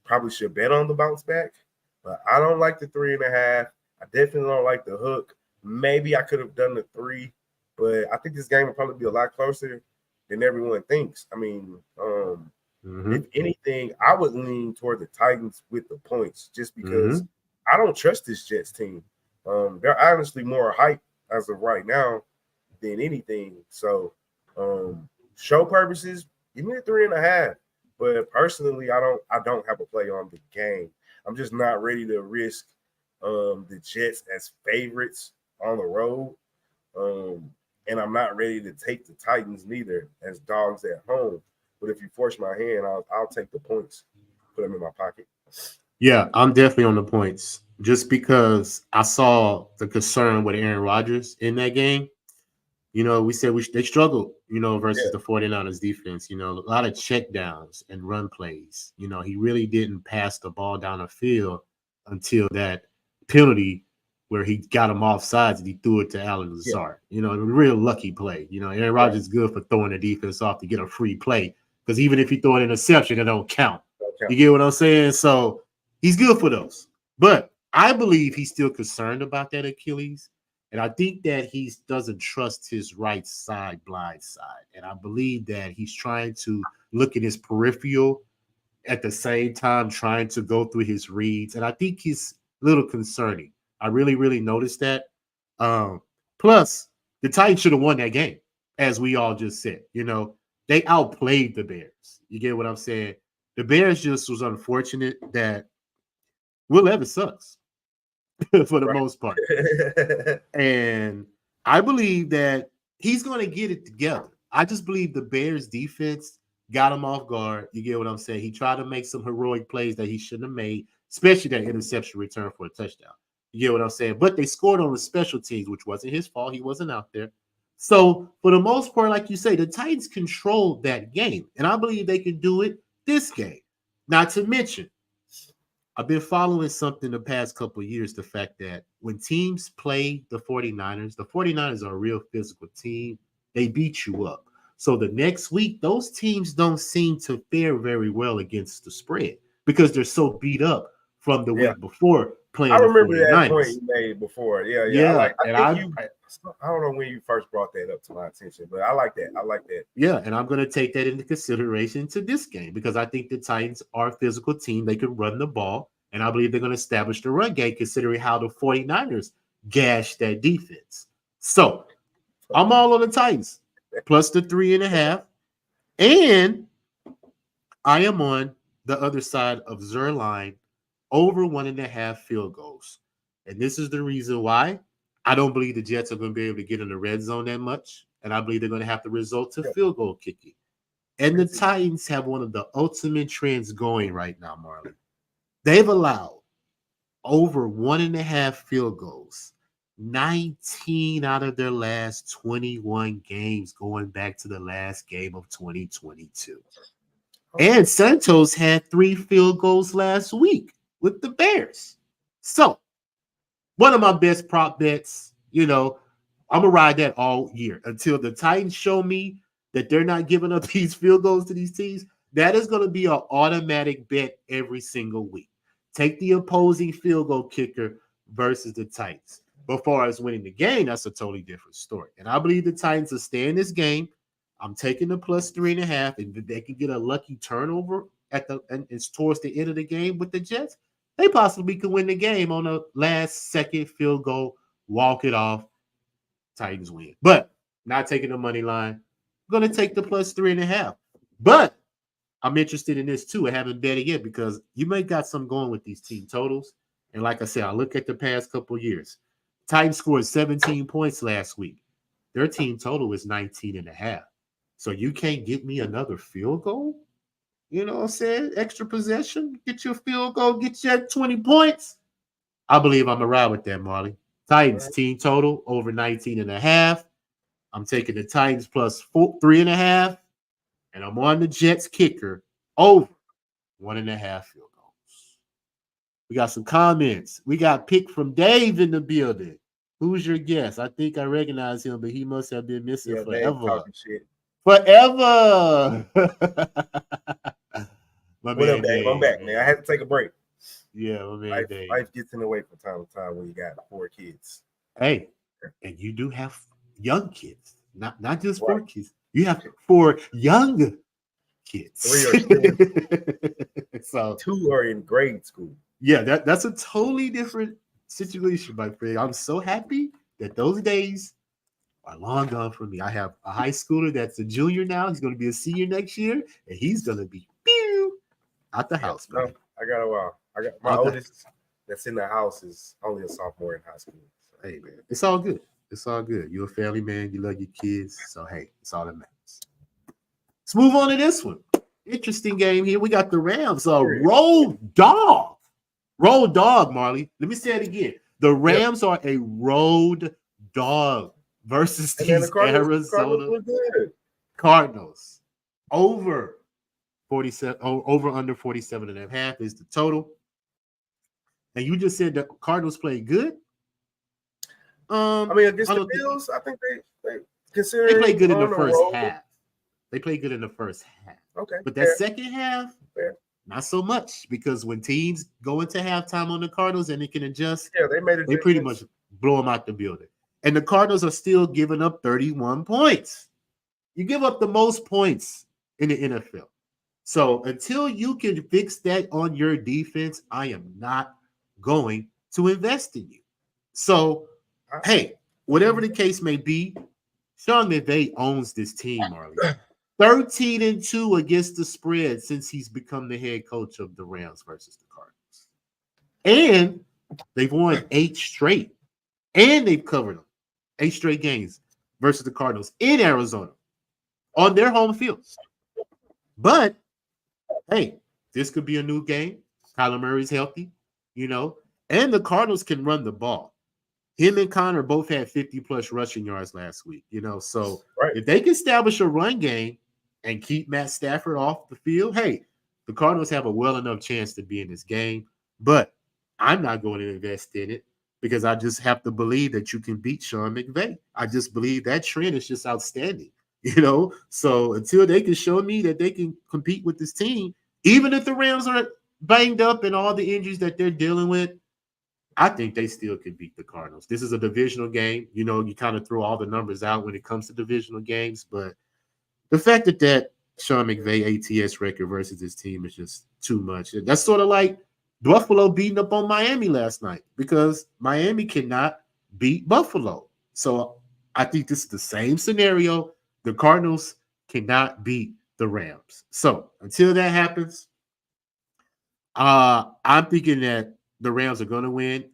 Probably should bet on the bounce back. But I don't like the 3.5. I definitely don't like the hook. Maybe I could have done the 3, but I think this game will probably be a lot closer than everyone thinks. I mean, if anything, I would lean toward the Titans with the points just because I don't trust this Jets team. They're honestly more hype as of right now than anything. So, show purposes, give me a 3.5. But personally, I don't have a play on the game. I'm just not ready to risk the Jets as favorites on the road. And I'm not ready to take the Titans neither as dogs at home. But if you force my hand, I'll take the points, put them in my pocket. Yeah, I'm definitely on the points just because I saw the concern with Aaron Rodgers in that game. You know, we said they struggled, versus the 49ers defense. A lot of check downs and run plays. He really didn't pass the ball down the field until that penalty where he got him off sides and he threw it to Allen Lazard. A real lucky play. Aaron Rodgers is good for throwing the defense off to get a free play because even if you throw an interception, it don't count. You get what I'm saying? So he's good for those. But I believe he's still concerned about that Achilles. And I think that he doesn't trust his right side blind side. And I believe that he's trying to look at his peripheral at the same time, trying to go through his reads. And I think he's a little concerning. I really, really noticed that. Plus, the Titans should have won that game, as we all just said. They outplayed the Bears. You get what I'm saying? The Bears just was unfortunate that Will Levis sucks. For the most part. And I believe that he's going to get it together. I just believe the Bears defense got him off guard. You get what I'm saying? He tried to make some heroic plays that he shouldn't have made, especially that interception return for a touchdown. You get what I'm saying? But they scored on the special teams, which wasn't his fault. He wasn't out there. So for the most part, like you say, the Titans controlled that game. And I believe they can do it this game. Not to mention, I've been following something the past couple of years, the fact that when teams play the 49ers are a real physical team. They beat you up. So the next week, those teams don't seem to fare very well against the spread because they're so beat up from the week before playing the 49ers. I remember that point you made before. Yeah. I don't know when you first brought that up to my attention, but I like that. Yeah, and I'm going to take that into consideration to this game because I think the Titans are a physical team. They can run the ball, and I believe they're going to establish the run game considering how the 49ers gashed that defense. So I'm all on the Titans, plus the 3.5. And I am on the other side of Zerline, over 1.5 field goals. And this is the reason why. I don't believe the Jets are going to be able to get in the red zone that much. And I believe they're going to have to resort to field goal kicking. And the Titans have one of the ultimate trends going right now, Marley. They've allowed over 1.5 field goals, 19 out of their last 21 games, going back to the last game of 2022. And Santos had 3 field goals last week with the Bears. So, one of my best prop bets, I'm going to ride that all year until the Titans show me that they're not giving up these field goals to these teams. That is going to be an automatic bet every single week. Take the opposing field goal kicker versus the Titans. But as far as winning the game, that's a totally different story. And I believe the Titans will stay in this game. I'm taking the plus 3.5. And if they can get a lucky turnover and it's towards the end of the game with the Jets, they possibly could win the game on a last second field goal, walk it off, Titans win. But not taking the money line. I'm going to take the plus 3.5. But I'm interested in this too. I haven't bet it yet because you may got some going with these team totals. And like I said, I look at the past couple of years. Titans scored 17 points last week. Their team total is 19.5. So you can't get me another field goal? You know what I'm saying? Extra possession, get your field goal, get your 20 points. I believe I'm going to ride with that, Marley. Titans team total over 19.5. I'm taking the Titans plus 3.5. And I'm on the Jets kicker over 1.5 field goals. We got some comments. We got pick from Dave in the building. Who's your guest? I think I recognize him, but he must have been missing forever. Forever. What up, Dave? I'm back, man. I had to take a break. Yeah, my man, Dave. Life gets in the way from time to time when you got 4 kids. Hey, and you do have young kids, not just 4 kids. You have 4 young kids. 3 are still, so 2 are in grade school. Yeah, that's a totally different situation, my friend. I'm so happy that those days are long gone for me. I have a high schooler that's a junior now. He's going to be a senior next year, and he's going to be out the house, man. No, I got a while. I got my oldest that's in the house is only a sophomore in high school. So. Hey, man, it's all good. It's all good. You're a family man. You love your kids. So, hey, it's all that matters. Let's move on to this one. Interesting game here. We got the Rams. Road dog. Road dog, Marley. Let me say it again. The Rams are a road dog versus these Arizona Cardinals. Over 47, over under 47.5 is the total. And you just said the Cardinals played good. I mean, against the Bills, I think they played good in the first half. They played good in the first half. Okay. But that second half, not so much, because when teams go into halftime on the Cardinals and they can adjust, they pretty much blow them out the building. And the Cardinals are still giving up 31 points. You give up the most points in the NFL. So until you can fix that on your defense, I am not going to invest in you. So, hey, whatever the case may be, Sean McVay owns this team, Marley. 13-2 against the spread since he's become the head coach of the Rams versus the Cardinals. And they've won 8 straight. And they've covered them. 8 straight games versus the Cardinals in Arizona on their home field. But, hey, this could be a new game. Kyler Murray's healthy, and the Cardinals can run the ball. Him and Connor both had 50-plus rushing yards last week, So if they can establish a run game and keep Matt Stafford off the field, hey, the Cardinals have a well enough chance to be in this game. But I'm not going to invest in it because I just have to believe that you can beat Sean McVay. I just believe that trend is just outstanding, So until they can show me that they can compete with this team, even if the Rams are banged up and all the injuries that they're dealing with, I think they still could beat the Cardinals. This is a divisional game. You kind of throw all the numbers out when it comes to divisional games, but the fact that Sean McVay ATS record versus his team is just too much. That's sort of like Buffalo beating up on Miami last night because Miami cannot beat Buffalo. So I think this is the same scenario. The Cardinals cannot beat the Rams. So until that happens, I'm thinking that the Rams are going to win.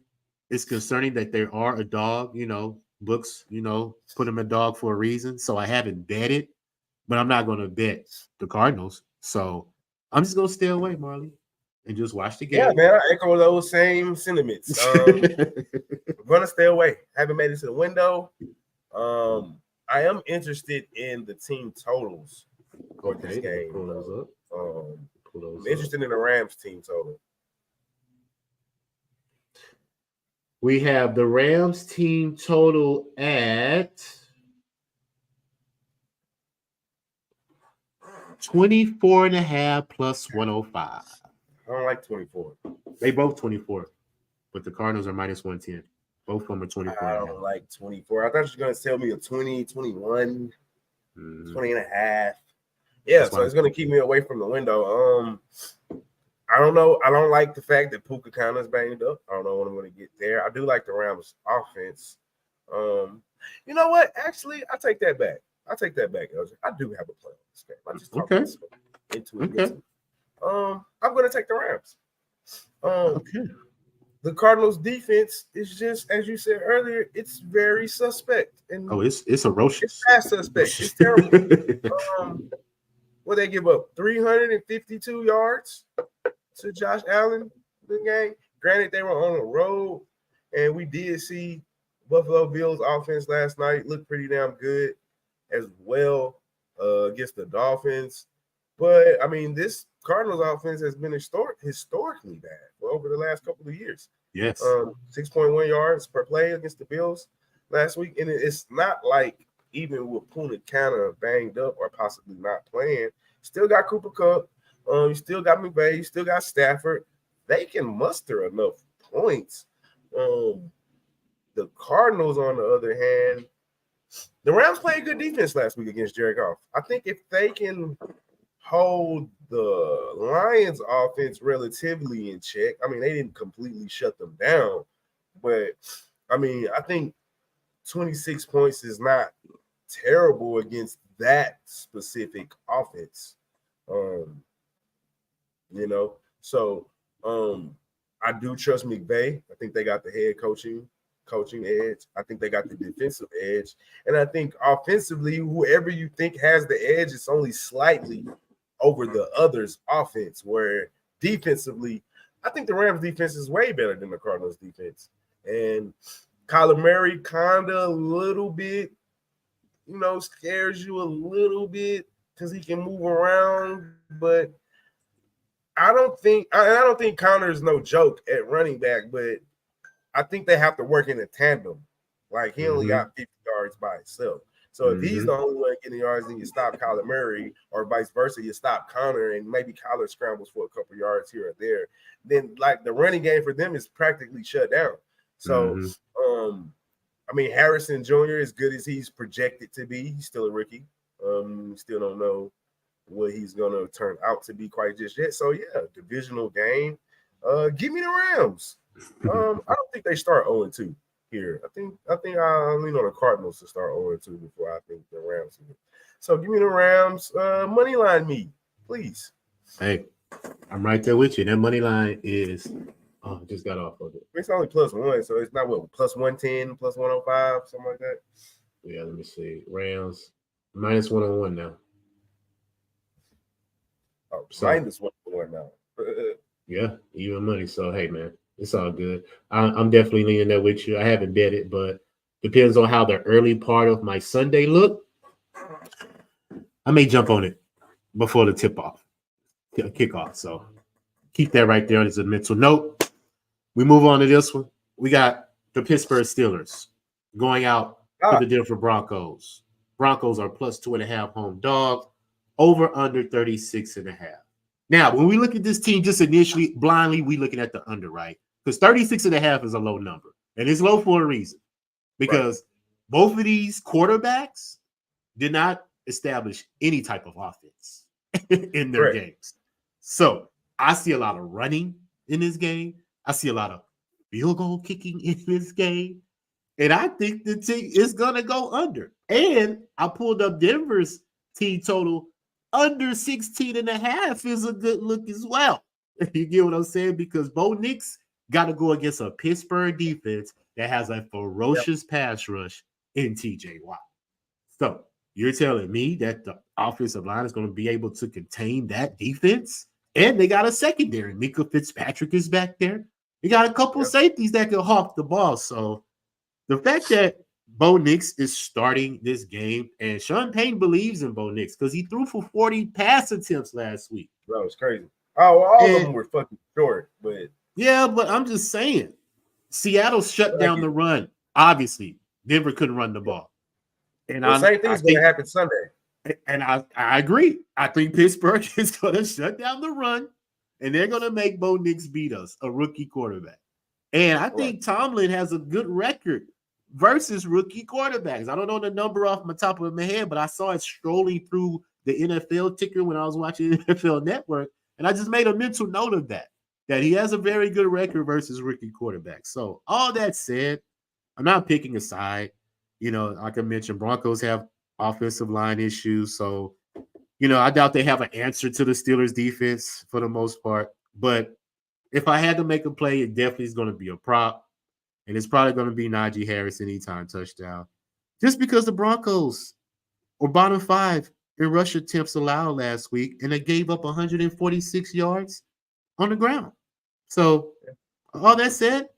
It's concerning that they are a dog, books, put them a dog for a reason. So I haven't betted but I'm not going to bet the Cardinals. So I'm just going to stay away, Marley, and just watch the game. Yeah, man, I echo those same sentiments. I'm gonna stay away. Haven't made it to the window. I am interested in the team totals for this game. Pull those up. I'm interested in the Rams team total. We have the Rams team total at 24.5 plus 105. I don't like 24. They both 24, but the Cardinals are minus 110. Both of them are 24. I don't like 24. I thought you were going to tell me a 20, 21, 20 and a half. Yeah, that's so it's going to keep me away from the window. I don't know. I don't like the fact that Puka kind of is banged up. I don't know when I'm going to get there. I do like the Rams offense. You know what? Actually, I take that back. I do have a play on this game. I just talked into it. Okay. I'm going to take the Rams. The Cardinals defense is just, as you said earlier, it's very suspect. And it's atrocious. It's fast suspect. It's terrible. What they give up? 352 yards to Josh Allen the game. Granted, they were on the road, and we did see Buffalo Bills offense last night look pretty damn good as well against the Dolphins. But I mean, this Cardinals offense has been historically bad for over the last couple of years. Yes. 6.1 yards per play against the Bills last week. And it's not like even with Puna kind of banged up or possibly not playing, still got Cooper Kupp, you still got McVay, you still got Stafford. They can muster enough points. The Cardinals, on the other hand, the Rams played good defense last week against Jared Goff. I think if they can hold the Lions offense relatively in check, I mean, they didn't completely shut them down, but I mean, I think 26 points is not terrible against that specific offense. So I do trust McVay. I think they got the head coaching edge. I think they got the defensive edge. And I think offensively, whoever you think has the edge, it's only slightly over the others' offense, where defensively, I think the Rams defense is way better than the Cardinals defense. And Kyler Murray kind of a little bit, scares you a little bit because he can move around, but I don't think Connor is no joke at running back, but I think they have to work in a tandem. Like, he only got 50 yards by himself. So if he's the only one getting yards, then you stop Kyler Murray, or vice versa, you stop Connor, and maybe Kyler scrambles for a couple yards here or there. Then, like, the running game for them is practically shut down. So, I mean, Harrison Jr., as good as he's projected to be, he's still a rookie. Still don't know what he's going to turn out to be quite just yet. So, yeah, divisional game. Give me the Rams. I don't think they start 0-2 here. I think I'll lean on the Cardinals to start 0-2 before I think the Rams will. So give me the Rams. Money line me, please. Hey, I'm right there with you. That money line is just got off of it. It's only +1, so it's not what, plus 110, plus 105, something like that. Yeah, let me see. Rams minus 101 now. Oh, so, minus 101 now. Yeah, even money. So hey, man, it's all good. I'm definitely leaning there with you. I haven't bet it, but depends on how the early part of my Sunday look. I may jump on it before the kickoff. So keep that right there as a mental note. We move on to this one. We got the Pittsburgh Steelers going out to the Denver Broncos. Broncos are +2.5 home dog, over under 36.5. Now, when we look at this team, just initially, blindly, we looking at the under, right? Because 36.5 is a low number. And it's low for a reason. Because both of these quarterbacks did not establish any type of offense in their games. So I see a lot of running in this game. I see a lot of field goal kicking in this game. And I think the team is going to go under. And I pulled up Denver's team total. Under 16.5 is a good look as well. You get what I'm saying? Because Bo Nix got to go against a Pittsburgh defense that has a ferocious pass rush in TJ Watt. So You're telling me that the offensive line is going to be able to contain that defense? And they got a secondary. Mika Fitzpatrick is back there. You got a couple of safeties that can hawk the ball. So the fact that Bo Nix is starting this game, and Sean Payton believes in Bo Nix because he threw for 40 pass attempts last week. That was crazy. Oh, all of them were fucking short, but yeah, but I'm just saying, Seattle shut down the run. Obviously, Denver couldn't run the ball. And the same thing's going to happen Sunday. And I agree. I think Pittsburgh is going to shut down the run, and they're going to make Bo Nix beat us, a rookie quarterback. And I think Tomlin has a good record versus rookie quarterbacks. I don't know the number off my top of my head, but I saw it strolling through the NFL ticker when I was watching NFL Network, and I just made a mental note of that he has a very good record versus rookie quarterbacks. So all that said, I'm not picking a side. You know, like I mentioned, Broncos have offensive line issues. So, you know, I doubt they have an answer to the Steelers defense for the most part. But if I had to make a play, it definitely is going to be a prop. And it's probably going to be Najee Harris anytime touchdown. Just because the Broncos were bottom 5 in rush attempts allowed last week, and they gave up 146 yards on the ground. So, all that said,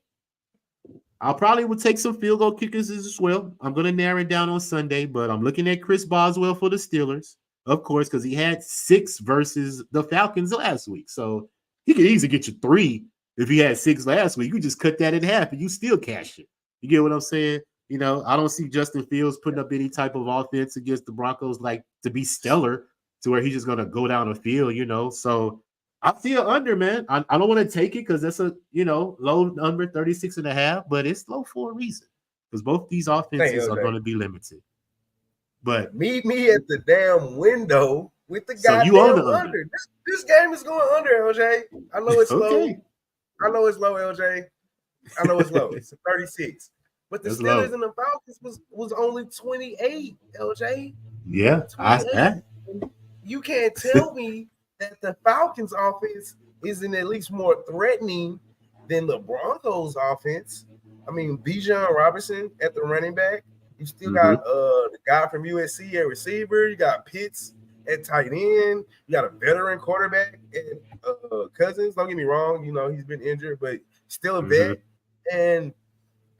I probably would take some field goal kickers as well. I'm going to narrow it down on Sunday, but I'm looking at Chris Boswell for the Steelers, of course, because he had 6 versus the Falcons last week. So he could easily get you 3 if he had 6 last week. You just cut that in half and you still cash it. You get what I'm saying? You know, I don't see Justin Fields putting up any type of offense against the Broncos like to be stellar to where he's just going to go down the field, you know. So I feel under, man. I don't want to take it because that's a, you know, low number, 36.5, but it's low for a reason because both these offenses are going to be limited. But meet me at the damn window with the so goddamn you on the under. This game is going under, LJ. I know it's low. I know it's low, LJ. I know it's low. It's a 36. But the Steelers and the Falcons was only 28, LJ. Yeah, 28. You can't tell me that the Falcons offense isn't at least more threatening than the Broncos offense. I mean, Bijan Robinson at the running back. You still got the guy from USC at receiver. You got Pitts at tight end. You got a veteran quarterback at Cousins. Don't get me wrong. You know, he's been injured, but still a vet. And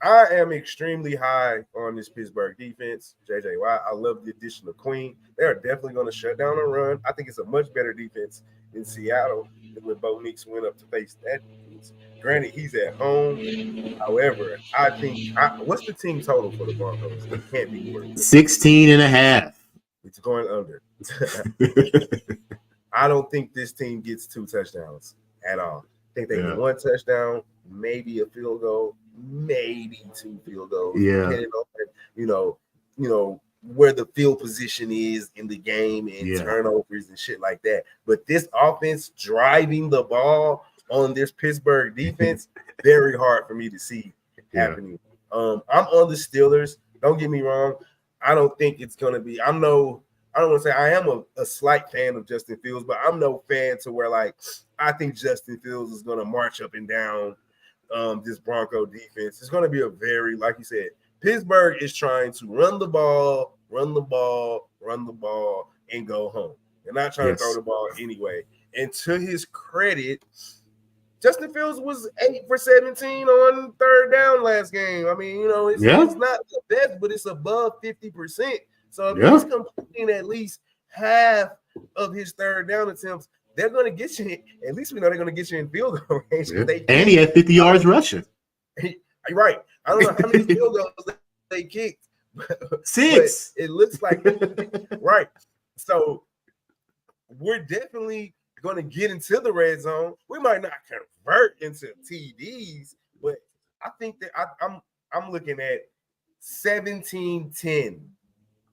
I am extremely high on this Pittsburgh defense. JJ Watt, I love the addition of Queen. They are definitely going to shut down a run. I think it's a much better defense in Seattle than when Bo Nix went up to face that defense. Granted, he's at home. However, I think what's the team total for the Broncos? It can't be worse. 16.5. It's going under. I don't think this team gets 2 touchdowns at all. I think they get 1 touchdown, maybe a field goal, maybe 2 field goals. Depending on, you know where the field position is in the game and turnovers and shit like that. But this offense driving the ball on this Pittsburgh defense, very hard for me to see happening. I'm on the Steelers. Don't get me wrong. I don't think it's going to be – I don't want to say I am a slight fan of Justin Fields, but I'm no fan to where, like, I think Justin Fields is going to march up and down this Bronco defense. It's going to be a very, like you said, Pittsburgh is trying to run the ball, and go home. They're not trying to throw the ball anyway. And to his credit, Justin Fields was 8 for 17 on 3rd down last game. I mean, you know, it's not the best, but it's above 50%. So if he's completing at least half of his 3rd down attempts, they're going to get you. At least we know they're going to get you in field goal range. And he had 50 yards rushing. Right. I don't know how many field goals they kicked. 6. But it looks like right. So we're definitely going to get into the red zone. We might not convert into TDs, but I think that I'm looking at 17-10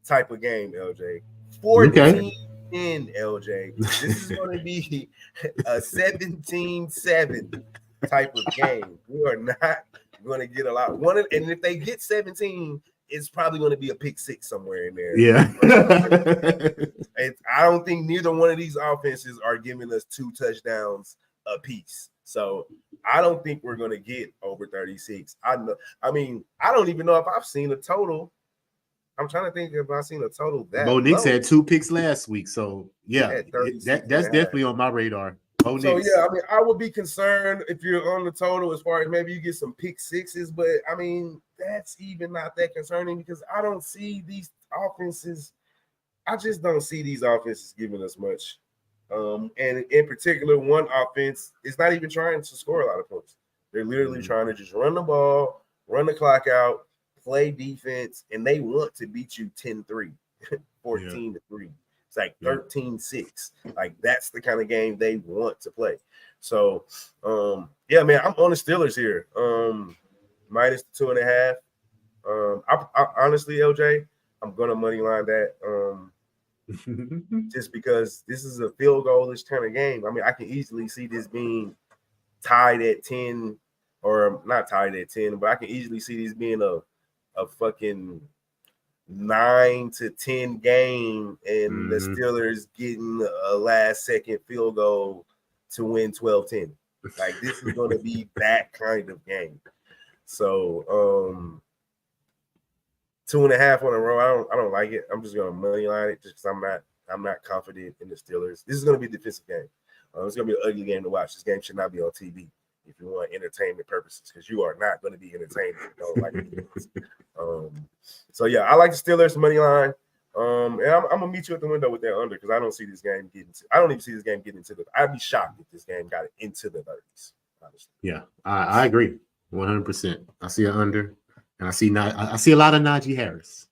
type of game, LJ. 14-10, LJ. This is going to be a 17-7 type of game. We are not going to get a lot. And if they get 17, it's probably going to be a pick 6 somewhere in there. Yeah. I don't think neither one of these offenses are giving us 2 touchdowns a piece. So I don't think we're going to get over 36. I mean, I don't even know if I've seen a total I'm trying to think if I've seen a total that Bo Nix low. had 2 picks last week, so yeah, that's definitely on my radar. Bo So Nix. yeah, I mean, I would be concerned if you're on the total as far as maybe you get some pick sixes, but I mean, that's even not that concerning because I don't see these offenses. I just don't see these offenses giving us much. And in particular, one offense is not even trying to score a lot of points. They're literally trying to just run the ball, run the clock out, play defense, and they want to beat you 10-3, 14-3. It's like 13-6. Like that's the kind of game they want to play. So, yeah, man, I'm on the Steelers here. Minus the 2.5. I honestly, LJ, I'm gonna money line that. Just because this is a field goal-ish kind of game. I mean, I can easily see this being tied at 10, or not tied at 10, but I can easily see this being a fucking 9-10 game, and the Steelers getting a last-second field goal to win 12-10. Like, this is going to be that kind of game. So, 2.5 on a row. I don't like it. I'm just gonna money line it just because I'm not confident in the Steelers. This is gonna be a defensive game. It's gonna be an ugly game to watch. This game should not be on TV if you want entertainment purposes, because you are not going to be entertained. So yeah, I like the Steelers money line. And I'm gonna meet you at the window with that under because I don't see this game getting. I don't even see this game getting into the. I'd be shocked if this game got it into the 30s. Honestly. Yeah, I agree 100%. I see an under. And I see a lot of Najee Harris.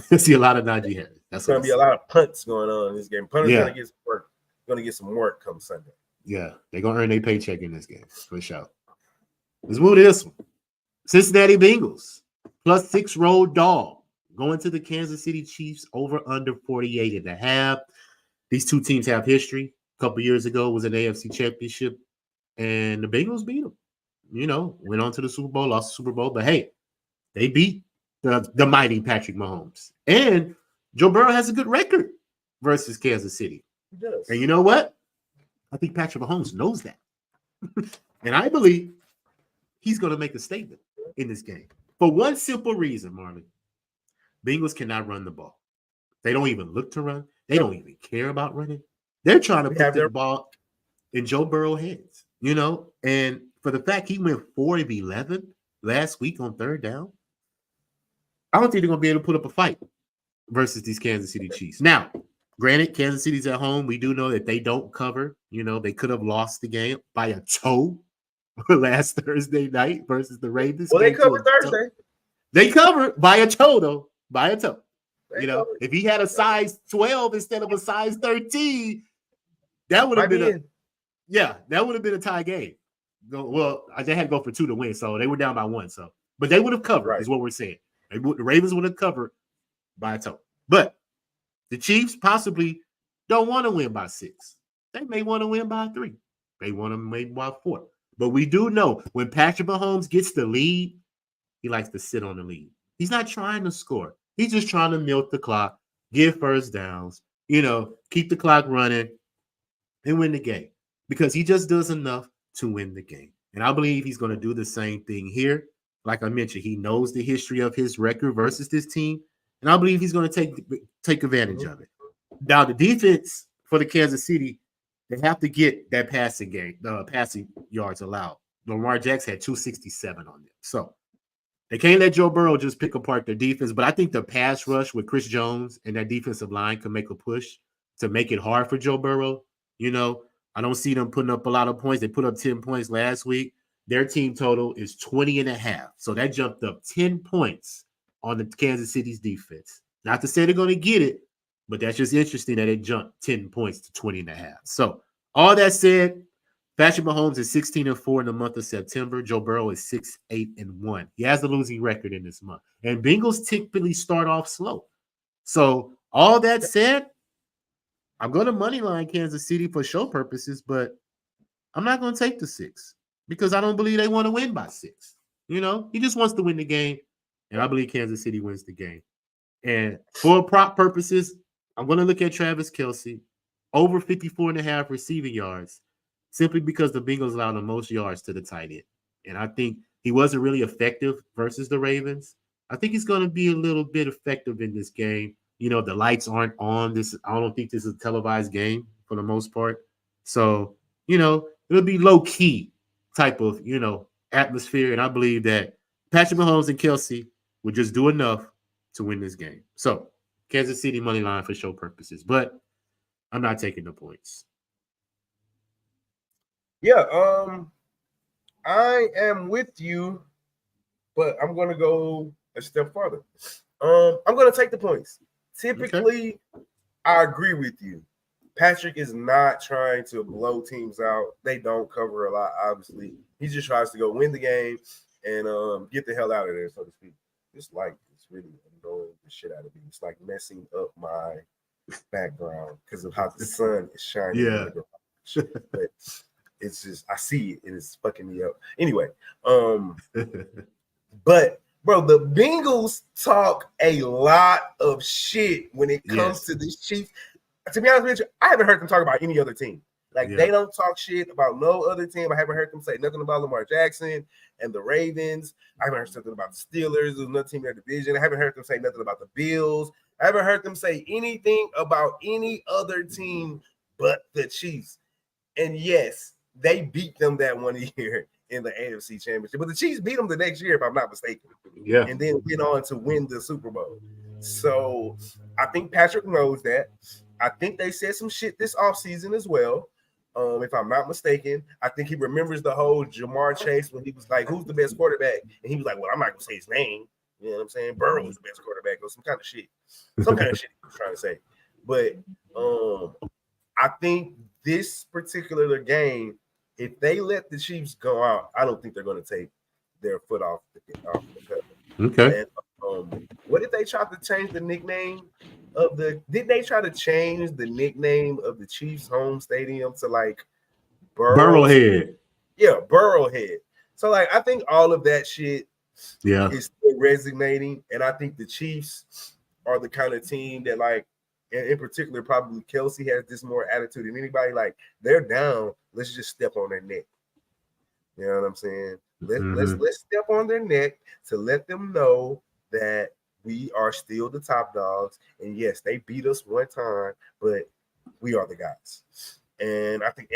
I see a lot of Najee Harris. That's going to be a lot of punts going on in this game. Punters going to get some work. Going to get some work come Sunday. Yeah, they're going to earn their paycheck in this game for sure. Let's move to this one. Cincinnati Bengals +6 road dog going to the Kansas City Chiefs over under 48.5. These two teams have history. A couple years ago was an AFC Championship, and the Bengals beat them. You know, went on to the Super Bowl, lost the Super Bowl, but hey. They beat the mighty Patrick Mahomes. And Joe Burrow has a good record versus Kansas City. He does. And you know what? I think Patrick Mahomes knows that. And I believe he's going to make a statement in this game. For one simple reason, Marley. Bengals cannot run the ball. They don't even look to run. They don't even care about running. They're trying to put the ball in Joe Burrow's hands, you know? And for the fact he went 4 of 11 last week on third down, I don't think they're going to be able to put up a fight versus these Kansas City Chiefs. Now, granted, Kansas City's at home. We do know that they don't cover. You know, they could have lost the game by a toe last Thursday night versus the Ravens. Well, they covered Thursday. They covered by a toe, though. By a toe. If he had a size 12 instead of a size 13, that would have been that would have been a tie game. Well, they had to go for 2 to win, so they were down by 1. So, but they would have covered, is what we're saying. The Ravens would have covered by a toe. But the Chiefs possibly don't want to win by 6. They may want to win by 3. They want to win by 4. But we do know when Patrick Mahomes gets the lead, he likes to sit on the lead. He's not trying to score. He's just trying to milk the clock, get first downs, keep the clock running and win the game because he just does enough to win the game. And I believe he's going to do the same thing here. Like I mentioned, he knows the history of his record versus this team, and I believe he's going to take advantage of it. Now, the defense for the Kansas City, they have to get that passing yards allowed. Lamar Jackson had 267 on them. So they can't let Joe Burrow just pick apart their defense, but I think the pass rush with Chris Jones and that defensive line can make a push to make it hard for Joe Burrow. I don't see them putting up a lot of points. They put up 10 points last week. Their team total is 20.5. So that jumped up 10 points on the Kansas City's defense. Not to say they're going to get it, but that's just interesting that it jumped 10 points to 20.5. So all that said, Patrick Mahomes is 16-4 in the month of September. Joe Burrow is 6-8-1. He has a losing record in this month. And Bengals typically start off slow. So all that said, I'm going to moneyline Kansas City for show purposes, but I'm not going to take the 6 because I don't believe they want to win by 6. He just wants to win the game, and I believe Kansas City wins the game. And for prop purposes, I'm going to look at Travis Kelce over 54.5 receiving yards simply because the Bengals allowed the most yards to the tight end. And I think he wasn't really effective versus the Ravens. I think he's going to be a little bit effective in this game. You know, the lights aren't on. I don't think this is a televised game for the most part. So, you know, it'll be low key type of, you know, atmosphere. And I believe that Patrick Mahomes and Kelsey will just do enough to win this game. So, Kansas City money line for show purposes, but I'm not taking the points. Yeah, I am with you, but I'm going to go a step further. I'm going to take the points. Typically, I agree with you. Patrick is not trying to blow teams out. They don't cover a lot, obviously. He just tries to go win the game and get the hell out of there, so to speak. This light is really annoying the shit out of me. It's like messing up my background because of how the sun is shining. Yeah. In the garage. But it's just, I see it and it's fucking me up. Anyway, but bro, the Bengals talk a lot of shit when it comes to this Chiefs. To be honest with you, I haven't heard them talk about any other team. Like, they don't talk shit about no other team. I haven't heard them say nothing about Lamar Jackson and the Ravens. I haven't heard something about the Steelers. There's another team in their division. I haven't heard them say nothing about the Bills. I haven't heard them say anything about any other team but the Chiefs. And yes, they beat them that one year in the AFC Championship. But the Chiefs beat them the next year, if I'm not mistaken. Yeah. And then went on to win the Super Bowl. So I think Patrick knows that. I think they said some shit this offseason as well. If I'm not mistaken, I think he remembers the whole Jamar Chase when he was like, who's the best quarterback? And he was like, well, I'm not going to say his name. You know what I'm saying? Burrow's the best quarterback or some kind of shit. Some kind of shit he was trying to say. But I think this particular game, if they let the Chiefs go out, I don't think they're going to take their foot off the pedal. Okay. And what did they try to change the nickname of the? Did they try to change the nickname of the Chiefs' home stadium to like Burrowhead? Yeah, Burrowhead. So like, I think all of that shit is still resonating, and I think the Chiefs are the kind of team that, like, in particular, probably Kelsey has this more attitude than anybody. Like, they're down, let's just step on their neck. You know what I'm saying? Let's step on their neck to let them know that we are still the top dogs. And yes, they beat us one time, but we are the guys. And I think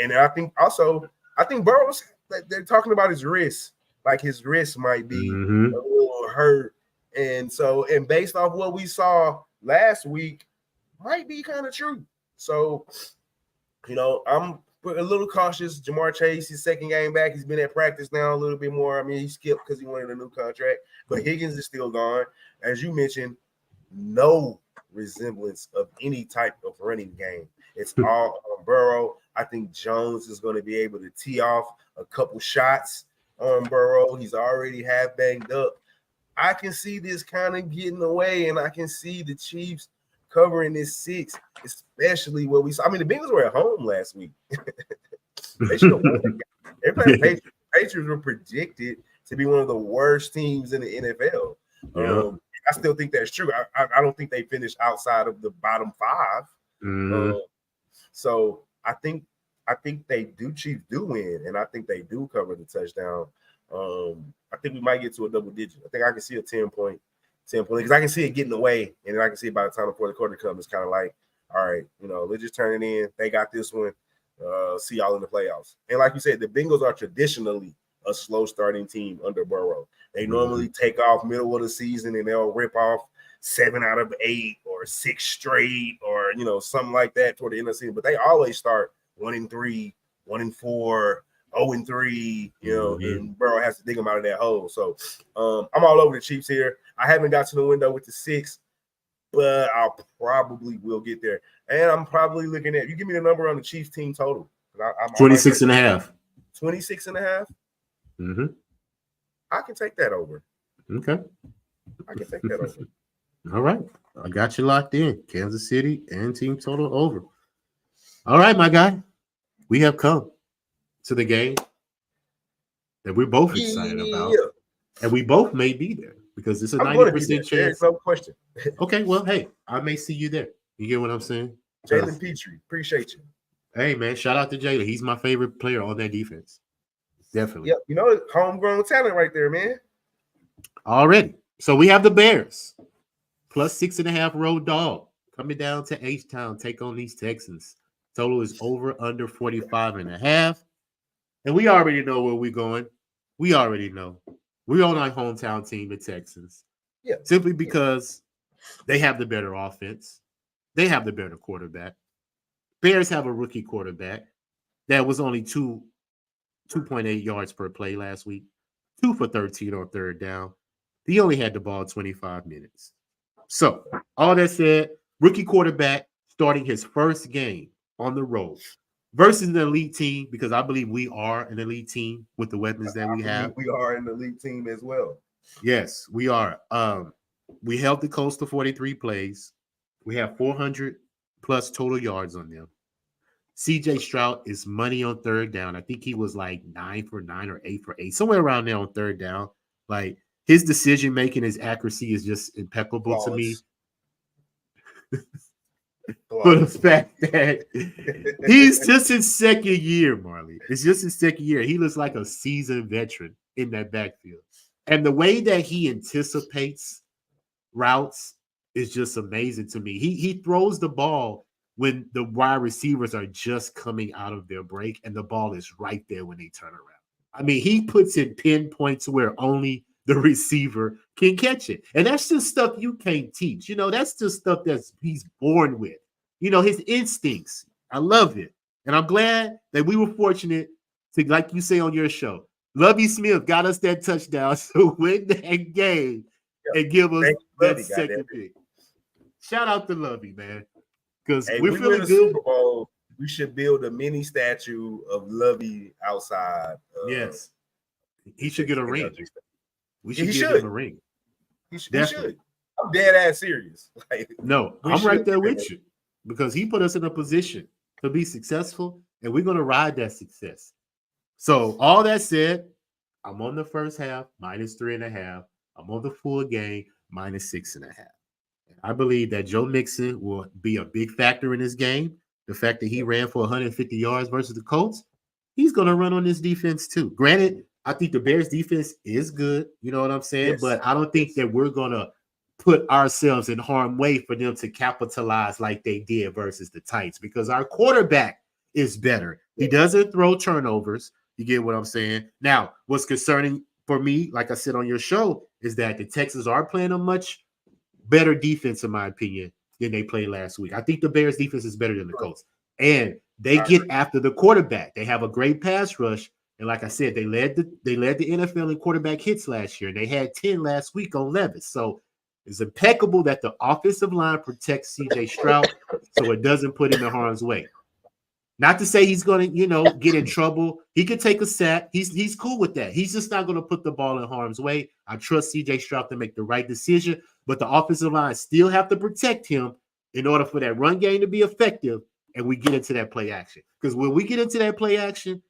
Burrow's, they're talking about his wrist. Like, his wrist might be a little hurt. And based off what we saw last week, might be kind of true. So, you know, I'm a little cautious. Jamar Chase, his second game back, he's been at practice now a little bit more. I mean, he skipped because he wanted a new contract, but Higgins is still gone. As you mentioned, no resemblance of any type of running game. It's all on Burrow. I think Jones is going to be able to tee off a couple shots on Burrow. He's already half banged up. I can see this kind of getting away, and I can see the Chiefs covering this 6, especially what we saw. I mean, the Bengals were at home last week. They should have won. Patriots were predicted to be one of the worst teams in the NFL. I still think that's true. I don't think they finished outside of the bottom 5. So I think Chiefs do win, and I think they do cover the touchdown. I think we might get to a double digit. I think I can see a 10-point because I can see it getting away, and then I can see by the time the fourth quarter comes, it's kind of like, all right, you know, let's just turn it in. They got this one. See y'all in the playoffs. And like you said, the Bengals are traditionally a slow starting team under Burrow. They normally take off middle of the season and they'll rip off 7 out of 8 or 6 straight or, you know, something like that toward the end of the season. But they always start 1-3, 1-4, 0-3, you know, and Burrow has to dig them out of that hole. So I'm all over the Chiefs here. I haven't got to the window with the 6, but I'll probably will get there. And I'm probably looking at, you give me the number on the Chiefs team total. I'm 26.5. 26.5? I can take that over. Okay. I can take that over. All right. I got you locked in. Kansas City and team total over. All right, my guy. We have come to the game that we're both excited about. And we both may be there because it's a 90% chance. There's no question. Okay, well, hey, I may see you there. You get what I'm saying? Jalen Petrie, appreciate you. Hey, man, shout out to Jalen. He's my favorite player on that defense. Definitely. Yep, you know, homegrown talent right there, man. Already. So we have the Bears plus 6.5 road dog coming down to H-Town, take on these Texans. Total is over under 45.5. And we already know where we're going. We already know. We're on our hometown team, the Texans. Yeah. Simply because they have the better offense. They have the better quarterback. Bears have a rookie quarterback that was only 2.8 yards per play last week, 2 for 13 on third down. He only had the ball 25 minutes. So, all that said, rookie quarterback starting his first game on the road versus an elite team, because I believe we are an elite team with the weapons that we have. We are an elite team as well. Yes, we are. We held the Colts to 43 plays. We have 400 plus total yards on them. CJ Stroud is money on third down. I think he was like 9 for 9 or 8 for 8, somewhere around there on third down. Like, his decision making, his accuracy is just impeccable to me. For the fact that he's just his second year, Marley. It's just his second year. He looks like a seasoned veteran in that backfield. And the way that he anticipates routes is just amazing to me. He throws the ball when the wide receivers are just coming out of their break, and the ball is right there when they turn around. I mean, he puts in pinpoints where only the receiver can catch it. And that's just stuff you can't teach. You know, that's just stuff he's born with. You know, his instincts. I love it. And I'm glad that we were fortunate to, like you say on your show, Lovie Smith got us that touchdown to win that game and give us that second pick. Shout out to Lovie, man. Because we're feeling good. Super Bowl, we should build a mini statue of Lovie outside. Yes. He should get a ring. We should give him a ring. He should. I'm dead ass serious. No, I'm right there with you, because he put us in a position to be successful, and we're going to ride that success. So all that said, I'm on the first half, -3.5. I'm on the full game, -6.5. And I believe that Joe Mixon will be a big factor in this game. The fact that he ran for 150 yards versus the Colts, he's going to run on this defense too. Granted, I think the Bears defense is good, you know what I'm saying? Yes. But I don't think that we're going to put ourselves in harm's way for them to capitalize like they did versus the Titans, because our quarterback is better. He doesn't throw turnovers. You get what I'm saying? Now, what's concerning for me, like I said on your show, is that the Texans are playing a much better defense, in my opinion, than they played last week. I think the Bears defense is better than the Colts. And they get after the quarterback. They have a great pass rush. And like I said, they led the NFL in quarterback hits last year, and they had 10 last week on Levis. So it's impeccable that the offensive line protects CJ Stroud so it doesn't put him in harm's way. Not to say he's going to, get in trouble. He could take a sack. He's cool with that. He's just not going to put the ball in harm's way. I trust CJ Stroud to make the right decision, but the offensive line still have to protect him in order for that run game to be effective, and we get into that play action. Because when we get into that play action,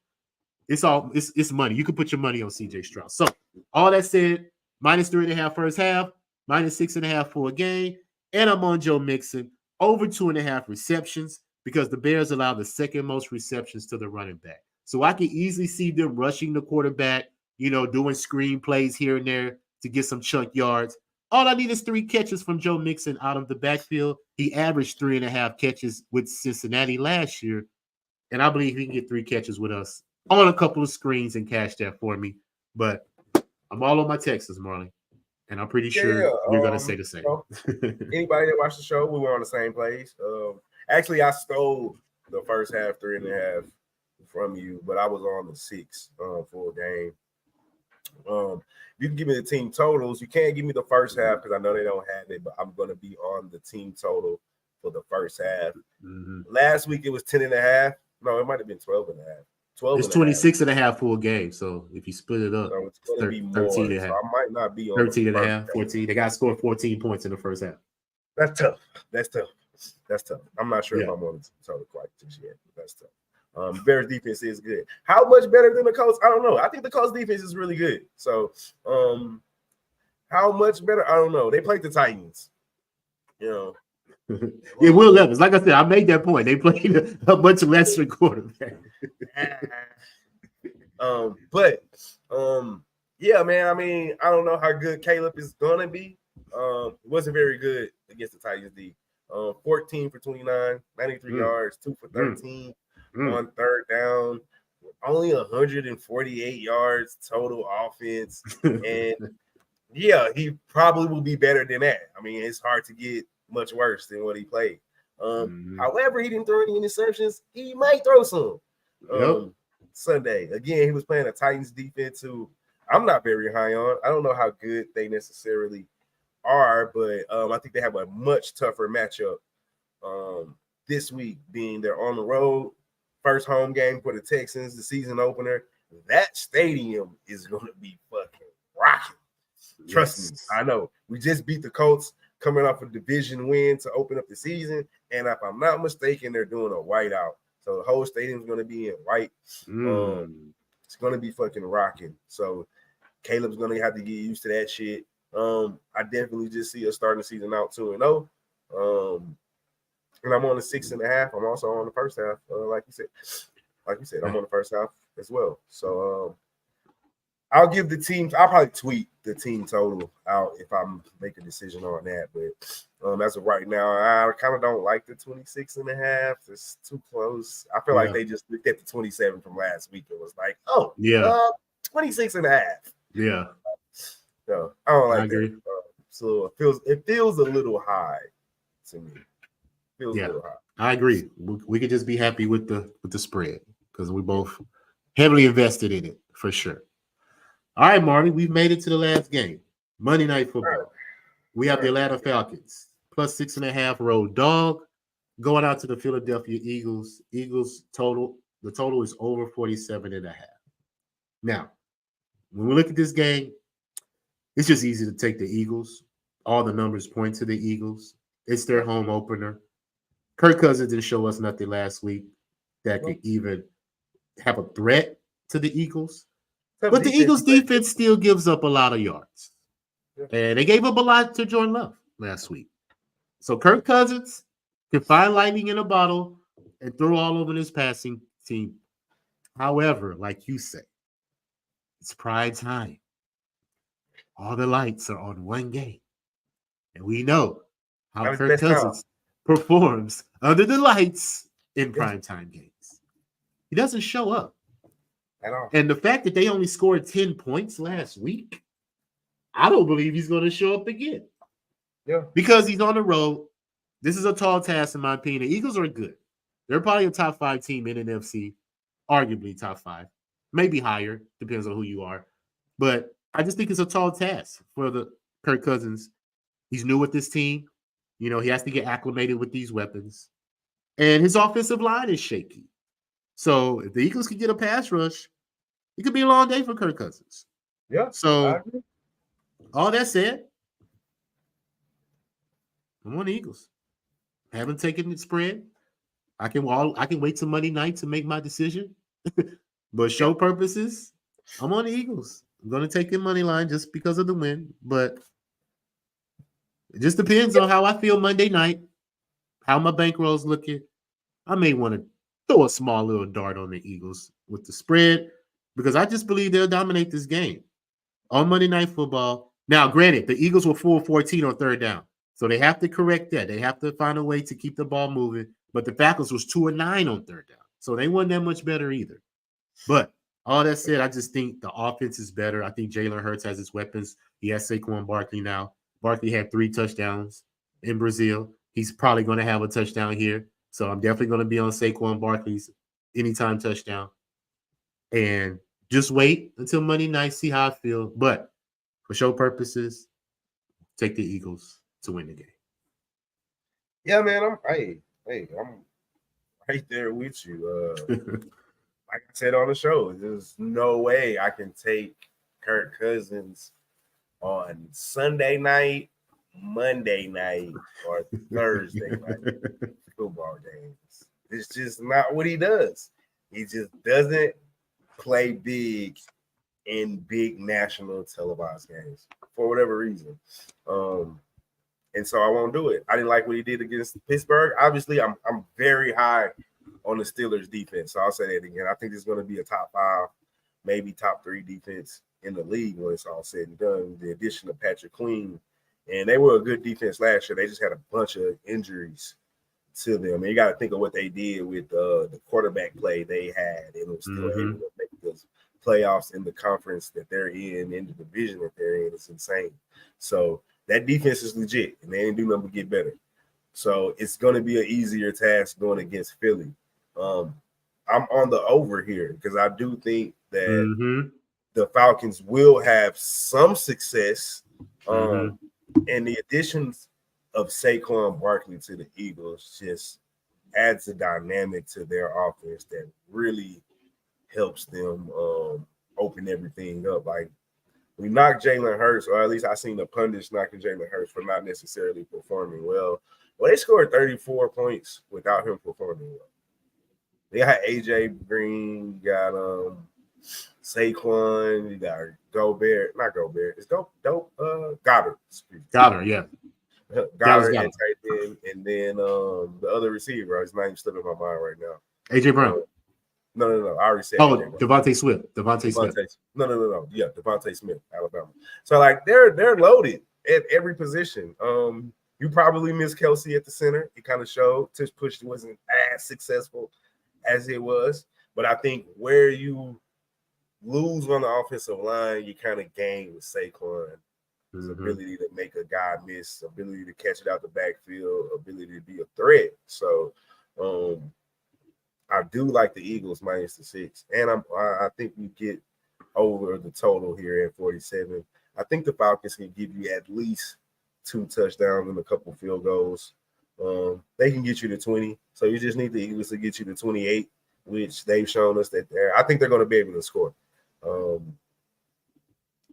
it's money. You can put your money on CJ Stroud. So all that said, -3.5 first half, -6.5 for a game, and I'm on Joe Mixon over 2.5 receptions, because the Bears allow the second most receptions to the running back. So I can easily see them rushing the quarterback, doing screen plays here and there to get some chunk yards. All I need is 3 catches from Joe Mixon out of the backfield. He averaged 3.5 catches with Cincinnati last year, and I believe he can get 3 catches with us on a couple of screens and cash that for me. But I'm all on my Texans, Marley, and I'm pretty sure you're going to say the same. Anybody that watched the show, we were on the same place. Actually, I stole the first half 3.5 from you, but I was on the 6 full game. You can give me the team totals. You can't give me the first half because I know they don't have it, but I'm going to be on the team total for the first half. Mm-hmm. Last week, it was 10.5. No, it might have been 12.5. It's 26.5 full game. So if you split it up, so it's going to be more. 13.5. So I might not be on 13.5, 14. They got to score 14 points in the first half. That's tough. I'm not sure if I'm on the total quite just yet. That's tough. Bears defense is good. How much better than the Colts? I don't know. I think the Colts defense is really good. So, how much better? I don't know. They played the Titans. Yeah, Will Levis. Like I said, I made that point. They played a much lesser quarterback. Yeah, man. I mean, I don't know how good Caleb is gonna be. He wasn't very good against the Titans D. 14 for 29, 93 yards, 2 for 13 on third down, only 148 yards total offense. And yeah, he probably will be better than that. I mean, it's hard to get much worse than what he played. However, he didn't throw any interceptions. He might throw some. Sunday. Again, he was playing a Titans defense who I'm not very high on. I don't know how good they necessarily are, but I think they have a much tougher matchup this week, being they're on the road, first home game for the Texans, the season opener. That stadium is going to be fucking rocking. Trust me, I know. We just beat the Colts coming off a division win to open up the season, and if I'm not mistaken, they're doing a whiteout. So the whole stadium's going to be in white. It's going to be fucking rocking. So Caleb's going to have to get used to that shit. I definitely just see us starting the season out 2-0. And I'm on the 6.5. I'm also on the first half. Like you said, I'm on the first half as well. So I'll give the teams. I'll probably tweet the team total out if I make a decision on that. But as of right now, I kind of don't like the 26.5. It's too close. I feel like they just looked at the 27 from last week and was like, 26.5. Yeah. No, I don't like that. So it feels a little high to me. A little high. I agree. We could just be happy with the spread because we both heavily invested in it for sure. All right, Marty, we've made it to the last game. Monday Night Football. We have the Atlanta Falcons plus 6.5 road dog going out to the Philadelphia Eagles. Eagles total, the total is over 47.5. Now, when we look at this game, it's just easy to take the Eagles. All the numbers point to the Eagles. It's their home opener. Kirk Cousins didn't show us nothing last week that could even have a threat to the Eagles. But the Eagles defense still gives up a lot of yards. And they gave up a lot to Jordan Love last week. So Kirk Cousins can find lightning in a bottle and throw all over this passing team. However, like you say, it's prime time. All the lights are on one game. And we know how Kirk Cousins performs under the lights in primetime games. He doesn't show up at all. And the fact that they only scored 10 points last week, I don't believe he's going to show up again. Yeah. Because he's on the road. This is a tall task, in my opinion. The Eagles are good. They're probably a top 5 team in NFC, arguably top 5, maybe higher, depends on who you are. But I just think it's a tall task for the Kirk Cousins. He's new with this team. You know, he has to get acclimated with these weapons. And his offensive line is shaky. So if the Eagles could get a pass rush, it could be a long day for Kirk Cousins. Yeah. So all that said, I'm on the Eagles. Haven't taken the spread. I can wait till Monday night to make my decision. But show purposes, I'm on the Eagles. I'm going to take the money line just because of the win. But it just depends on how I feel Monday night, how my bankroll's looking. I may want to throw a small little dart on the Eagles with the spread because I just believe they'll dominate this game on Monday Night Football. Now, granted, the Eagles were 4-14 on third down, so they have to correct that. They have to find a way to keep the ball moving. But the Falcons was 2-9 on third down, so they weren't that much better either. But all that said, I just think the offense is better. I think Jalen Hurts has his weapons. He has Saquon Barkley now. Barkley had 3 touchdowns in Brazil. He's probably going to have a touchdown here. So I'm definitely going to be on Saquon Barkley's anytime touchdown. And just wait until Monday night, see how I feel. But for show purposes, take the Eagles to win the game. Yeah, man. I'm right there with you. Like I said on the show, there's no way I can take Kirk Cousins on Sunday night, Monday night, or Thursday night football games. It's just not what he does. He just doesn't play big in big national televised games for whatever reason. And so I won't do it. I didn't like what he did against Pittsburgh. Obviously, I'm very high on the Steelers defense. So I'll say that again. I think this is going to be a top 5, maybe top 3 defense in the league when it's all said and done. The addition of Patrick Queen, and they were a good defense last year. They just had a bunch of injuries to them. And you got to think of what they did with the quarterback play they had, and was still able to make those playoffs in the conference that they're in the division that they're in. It's insane. So that defense is legit, and they ain't do nothing but get better. So it's going to be an easier task going against Philly. I'm on the over here because I do think that the Falcons will have some success. And the additions of Saquon Barkley to the Eagles just adds a dynamic to their offense that really helps them open everything up. Like, we knocked Jalen Hurts, or at least I seen the pundits knocking Jalen Hurts for not necessarily performing well. Well, they scored 34 points without him performing well. They got AJ Green, you got Saquon, you got Goddard. Goddard, yeah. Goddard and tight end, and then the other receiver, his name's slipping my mind right now. AJ Brown. No. I already said. Oh, Devontae Swift. Devontae Smith. No. Yeah, Devontae Smith, Alabama. So like they're loaded at every position. You probably miss Kelsey at the center. It kind of showed. Tush Push wasn't as successful as it was, but I think where you lose on the offensive line, you kind of gain with Saquon. His ability to make a guy miss, ability to catch it out the backfield, ability to be a threat. So I do like the Eagles minus the 6. And I think we get over the total here at 47. I think the Falcons can give you at least 2 touchdowns and a couple field goals. They can get you to 20. So you just need the Eagles to get you to 28, which they've shown us that I think they're going to be able to score.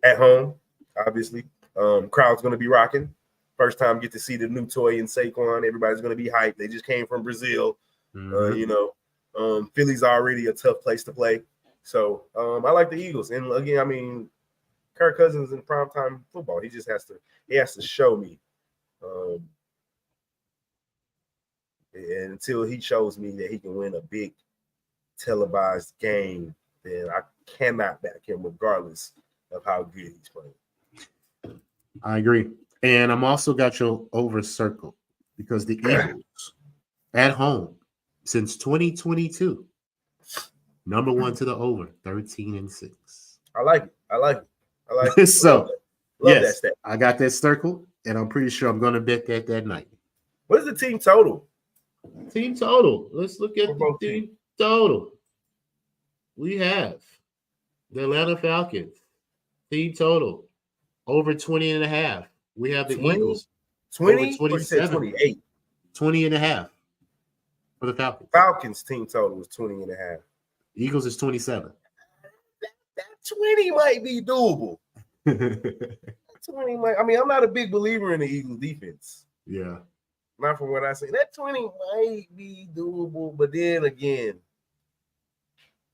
At home, obviously. Crowd's going to be rocking. First time get to see the new toy in Saquon. Everybody's going to be hyped. They just came from Brazil. Philly's already a tough place to play. So I like the Eagles. And again, I mean, Kirk Cousins in primetime football, he has to show me. And until he shows me that he can win a big televised game, then I cannot back him regardless of how good he's playing. I agree. And I'm also got your over circle because the Eagles at home since 2022, number 1 to the over, 13-6. I like it. So, love that stat. I got that circle, and I'm pretty sure I'm going to bet that night. What is the team total? Team total. Let's look at the team total. We have the Atlanta Falcons. Team total. Over 20.5. We have the 20? Eagles. 20? 28. 20.5 for the Falcons. Falcons team total is 20.5. Eagles is 27. That 20 might be doable. 20 might. I mean, I'm not a big believer in the Eagles defense. Yeah. Not from what I say. That 20 might be doable, but then again,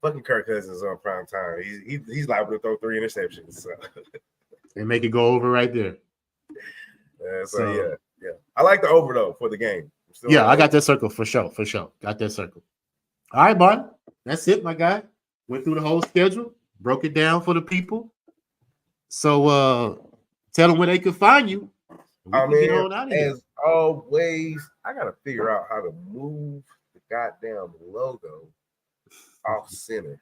fucking Kirk Cousins on prime time. He's liable to throw 3 interceptions. So. And make it go over right there. So yeah. I like the over though for the game. Yeah, I got that circle for sure. Got that circle. All right, Bart. That's it, my guy. Went through the whole schedule, broke it down for the people. So tell them where they can find you. As always, I gotta figure out how to move the goddamn logo off center.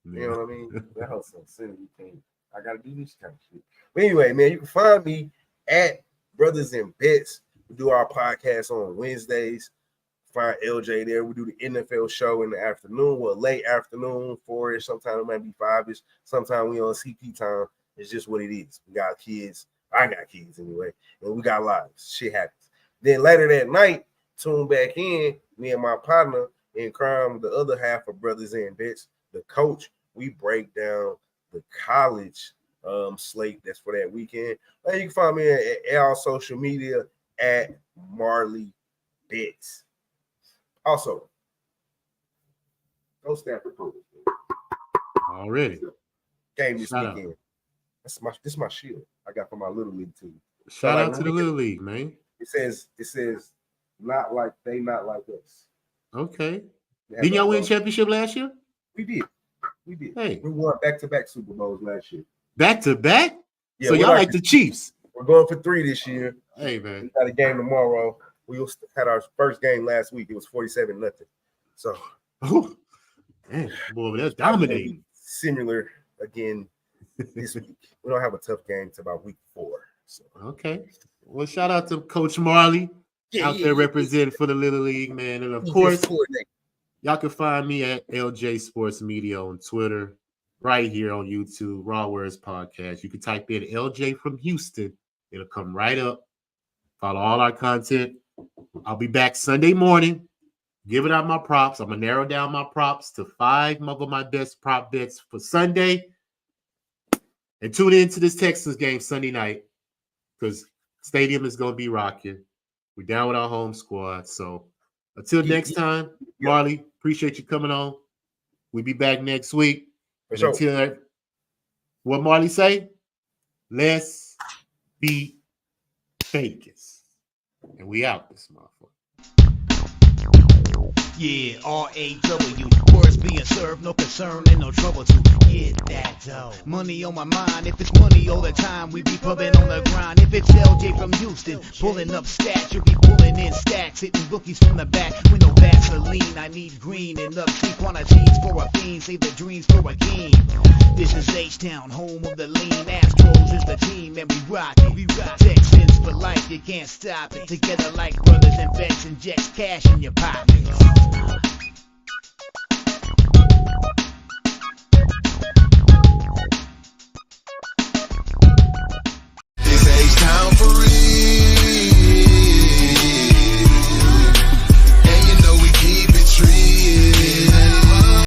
You know what I mean? That was some center you can't. I gotta do this kind of shit. But anyway, man, you can find me at BrothasnBets. We do our podcast on Wednesdays. Find LJ there. We do the NFL show in the afternoon, late afternoon, 4-ish. Sometimes it might be 5-ish. Sometimes we on CP time. It's just what it is. We got kids. I got kids anyway. And we got lives. Shit happens. Then later that night, tune back in. Me and my partner in crime, the other half of BrothasnBets, the coach, we break down the college slate that's for that weekend. You can find me at all social media at Marleybets. Also, go Stanford Coach. Already. Game this weekend. This is my shield I got for my little league team. Shout out to the little league, man. It says not like us. Okay. Didn't y'all win championship last year? We did. Hey. We won back-to-back Super Bowls last year. Back to back? Yeah, So y'all like the Chiefs. We're going for 3 this year. Hey, man. We got a game tomorrow. We had our first game last week. It was 47-0. So, man, boy, that's dominating. Similar again this week. We don't have a tough game until about week 4. So. Okay. Well, shout out to Coach Marley out there representing for the Little League, man. And of course, y'all can find me at LJ Sports Media on Twitter, right here on YouTube, RaWordzPodcast. You can type in LJ from Houston. It'll come right up. Follow all our content. I'll be back Sunday morning, giving out my props. I'm going to narrow down my props to 5 of my best prop bets for Sunday. And tune in to this Texans game Sunday night because stadium is going to be rocking. We're down with our home squad. So until next time, Marley, appreciate you coming on. We'll be back next week. Sure. Until what Marley say, let's beat Vegas. And we out this motherfucker. Yeah, R-A-W, words being served, no concern and no trouble to get that dough. Money on my mind, if it's money all the time, we be pumping on the grind. If it's LJ from Houston, pulling up stats, you'll be pulling in stacks, hitting bookies from the back with no Vaseline. I need green and upsea quantities for a fiend, save the dreams for a king. This is H-Town, home of the lean. Astros is the team, and we rock it. We rock Texans for life, you can't stop it. Together like brothers and bets, injects cash in your pockets.